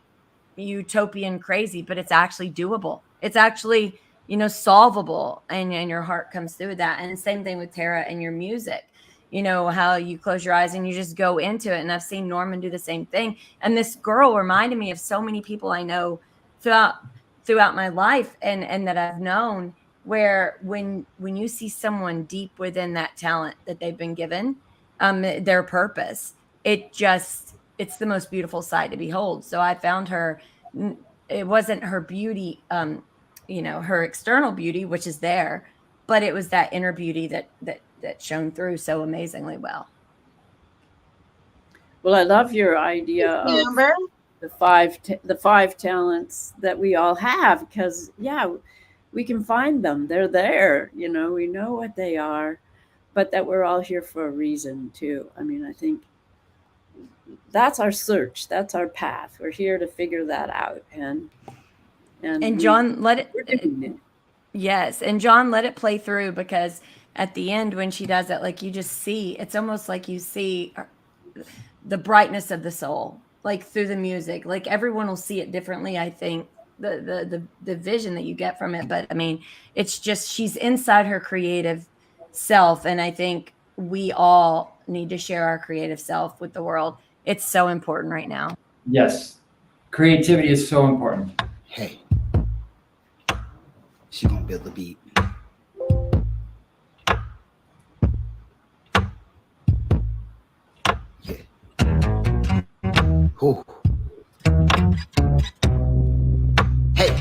utopian crazy, but it's actually doable. It's actually, you know, solvable, and your heart comes through that. And same thing with Tara and your music. You know, how you close your eyes and you just go into it. And I've seen Norman do the same thing. And this girl reminded me of so many people I know throughout my life and that I've known, where when you see someone deep within that talent that they've been given, their purpose, it's the most beautiful sight to behold. So I found her. It wasn't her beauty, you know, her external beauty, which is there, but it was that inner beauty that shone through so amazingly well. Well, I love your idea of the five talents that we all have, because we can find them. They're there, you know, we know what they are, but that we're all here for a reason too. I mean, I think that's our search. That's our path. We're here to figure that out. And John, yes. And John, let it play through, because at the end, when she does it, like you just see, it's almost like you see the brightness of the soul, like through the music. Like everyone will see it differently, I think, the vision that you get from it. But I mean, it's just, she's inside her creative self. And I think we all need to share our creative self with the world. It's so important right now. Yes. Creativity is so important. Hey, she gonna build the beat. Yeah. Ooh. Hey.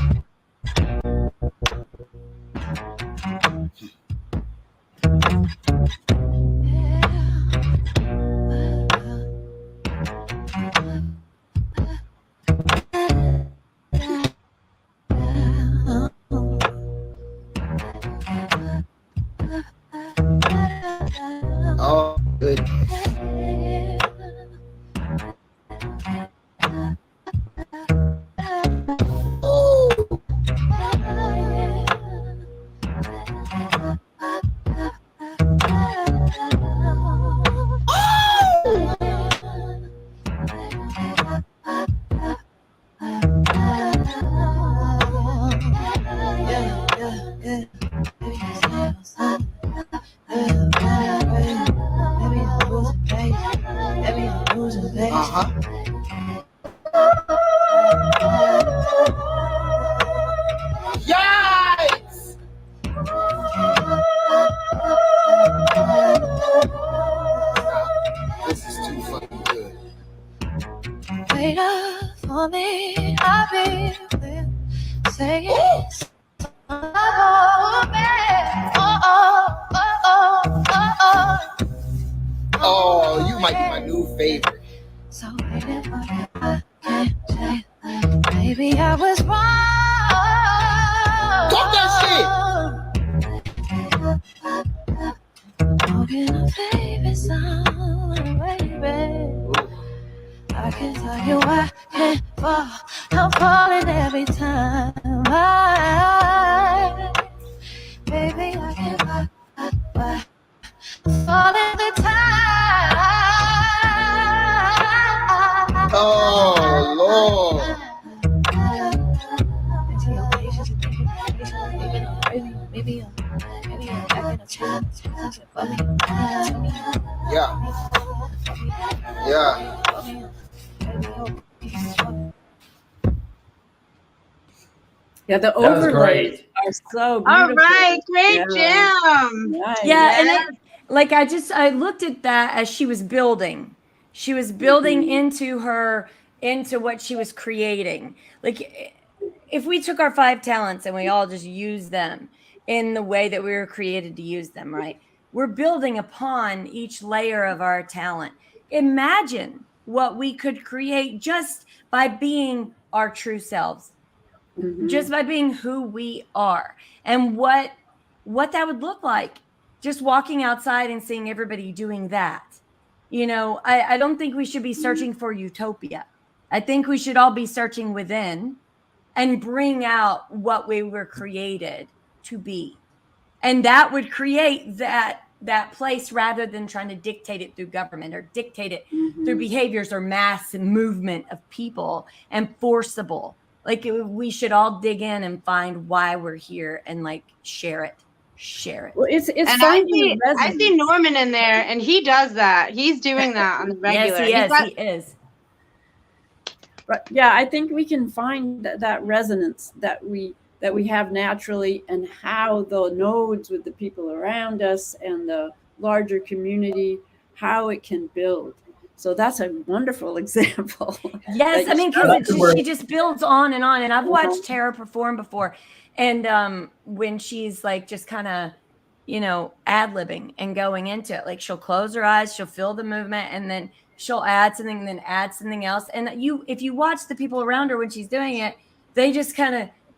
Oh, good. Yikes! This is too fucking good. Wait up for me, I'll be there. Say it. Oh, you might be my new favorite. So waiting for you, I can't say that. Maybe I was wrong. Talk that shit. Talking a favorite song, baby. I can tell you I can't fall. I'm falling every time. Yeah. Yeah. Yeah, the That was overlays great. are so All beautiful. right, great Yeah. jam. Nice. Yeah, and I looked at that as she was building. She was building into what she was creating. Like if we took our 5 talents and we all just used them in the way that we were created to use them, right? We're building upon each layer of our talent. Imagine what we could create just by being our true selves, just by being who we are, and what that would look like, just walking outside and seeing everybody doing that. I don't think we should be searching for utopia. I think we should all be searching within and bring out what we were created to be, and that would create that place, rather than trying to dictate it through government or dictate it through behaviors or mass movement of people and forcible. Like we should all dig in and find why we're here and like share it. Well, it's And finding I see Norman in there, and he does that. He's doing that on the regular. Yes, he is. But yeah, I think we can find that resonance that we have naturally, and how the nodes with the people around us and the larger community, how it can build. So that's a wonderful example. Yes, I mean, because she just builds on. And I've watched Tara perform before, and when she's like just kind of, ad-libbing and going into it, like she'll close her eyes, she'll feel the movement, and then she'll add something, and then add something else. And if you watch the people around her when she's doing it, they just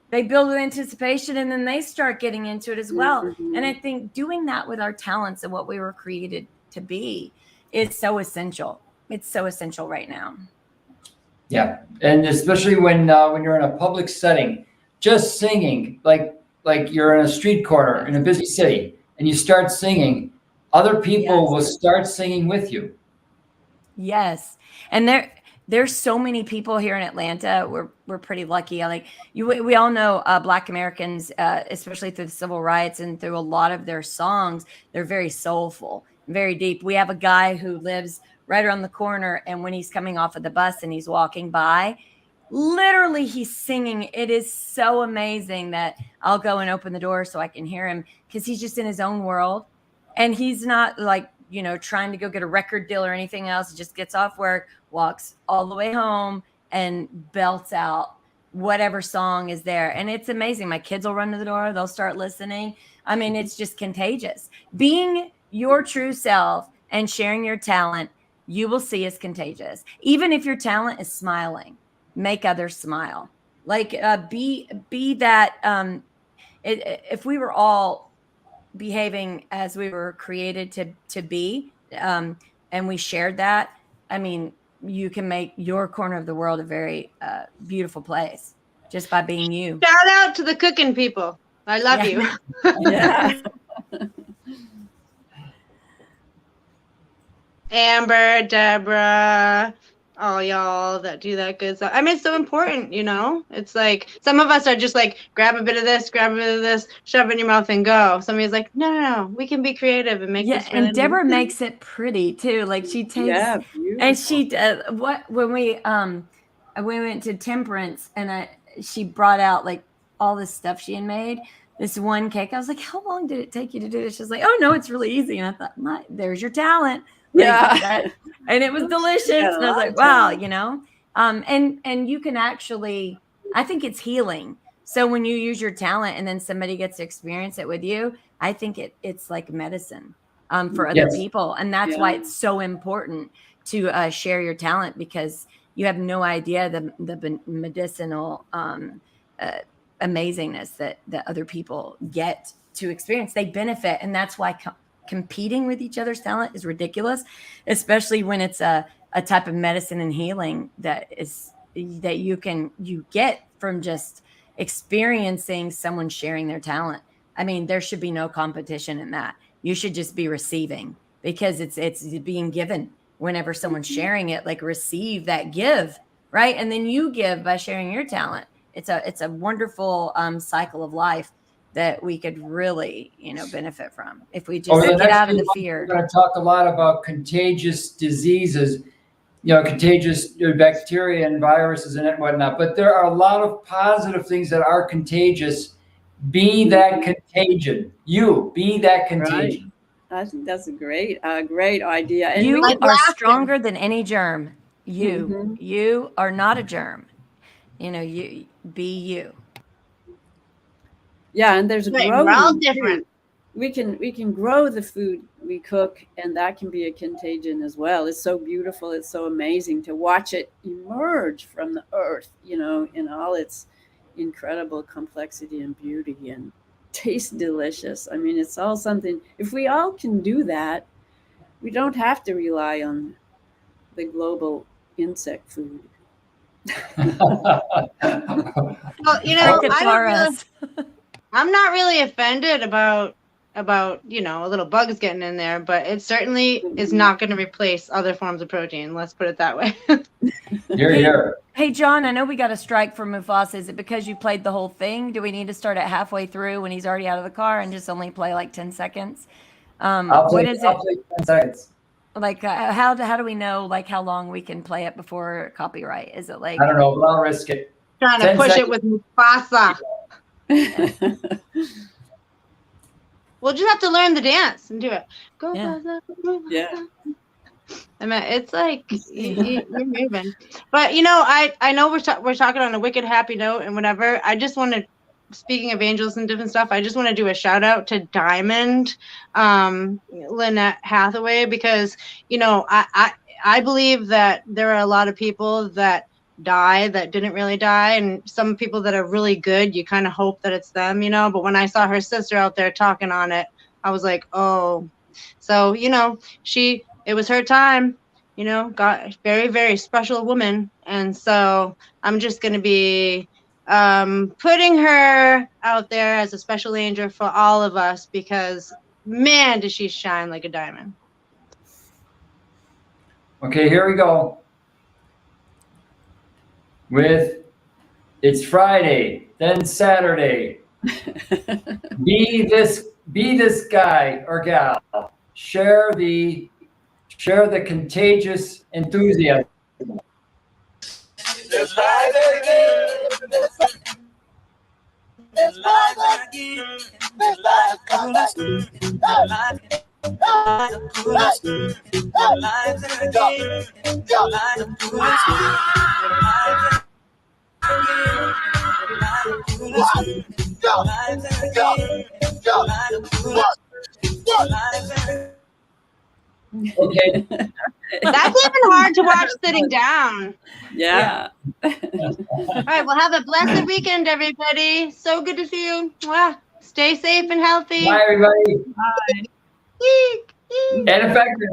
they build with anticipation, and then they start getting into it as well. And I think doing that with our talents and what we were created to be is so essential. It's so essential right now. Yeah, and especially when you're in a public setting, just singing, like you're in a street corner in a busy city, and you start singing, other people will start singing with you. Yes, and there's so many people here in Atlanta. We're pretty lucky. We all know Black Americans, especially through the civil rights and through a lot of their songs. They're very soulful, very deep. We have a guy who lives right around the corner, and when he's coming off of the bus and he's walking by, literally he's singing. It is so amazing that I'll go and open the door so I can hear him, because he's just in his own world, and he's not trying to go get a record deal or anything else. He just gets off work, walks all the way home, and belts out whatever song is there. And it's amazing. My kids will run to the door, they'll start listening. I mean, it's just contagious. Being your true self and sharing your talent, you will see is contagious. Even if your talent is smiling, make others smile. Be that. If we were all behaving as we were created to be, and we shared that, I mean, you can make your corner of the world a very beautiful place just by being you. Shout out to the cooking people. I love you. Yeah. Amber, Deborah, all y'all that do that good stuff. I mean, it's so important, It's like some of us are just like, grab a bit of this, shove it in your mouth and go. Somebody's like, no, we can be creative and make this really and Deborah nice. makes it pretty too. Like she takes, and she when we went to Temperance, and she brought out like all this stuff she had made. This one cake, I was like, how long did it take you to do this? She's like, oh no, it's really easy. And I thought, there's your talent. And it was delicious. And I was like, wow, and you can actually, I think it's healing. So when you use your talent and then somebody gets to experience it with you, I think it's like medicine for other people. And that's why it's so important to share your talent, because you have no idea the medicinal amazingness that other people get to experience. They benefit. And that's why competing with each other's talent is ridiculous, especially when it's a type of medicine and healing that you get from just experiencing someone sharing their talent. I mean, there should be no competition in that. You should just be receiving, because it's being given whenever someone's sharing it. Like, receive that, give, right? And then you give by sharing your talent. It's a wonderful cycle of life that we could really, benefit from if we Over just the get next out of few the months, fear. we're going to talk a lot about contagious diseases, contagious bacteria and viruses and whatnot. But there are a lot of positive things that are contagious. Be that contagion. You be that contagion. Right. I think that's a great idea. And You we can, are stronger than any germ. Mhm. You are not a germ. You be you. yeah, and there's Right, we're all growing different. too. We can grow the food we cook, and that can be a contagion as well. It's so beautiful. It's so amazing to watch it emerge from the earth, in all its incredible complexity and beauty, and taste delicious. I mean, it's all something. If we all can do that, we don't have to rely on the global insect food. Well, I'm not really offended about a little bugs getting in there, but it certainly is not going to replace other forms of protein. Let's put it that way. Hey, John, I know we got a strike from Mufasa. Is it because you played the whole thing? Do we need to start it halfway through when he's already out of the car and just only play like 10 seconds? I'll play 10 seconds. Like, how do we know like how long we can play it before copyright? Is it like? I don't know, but I'll risk it. Trying to 10 push seconds. it with Mufasa. We'll just have to learn the dance and do it. Go, Yeah. I mean, it's like you're moving, but I know we're talking on a wicked happy note and whatever. I just want to, speaking of angels and different stuff, I just want to do a shout out to Diamond, Lynette Hathaway, because I believe that there are a lot of people that die that didn't really die, and some people that are really good. You kind of hope that it's them, But when I saw her sister out there talking on it, I was like, oh, so it was her time, got very, very special woman. And so I'm just going to be putting her out there as a special angel for all of us, because man, does she shine like a diamond. Okay, here we go. With it's Friday, then Saturday. Be this guy or gal. Share the contagious enthusiasm. There's life again. There's life again. There's life again. There's life again. Okay. That's even hard to watch sitting down. Yeah. All right. Well, have a blessed weekend, everybody. So good to see you. Mwah. Stay safe and healthy. Bye, everybody. Bye. And effective.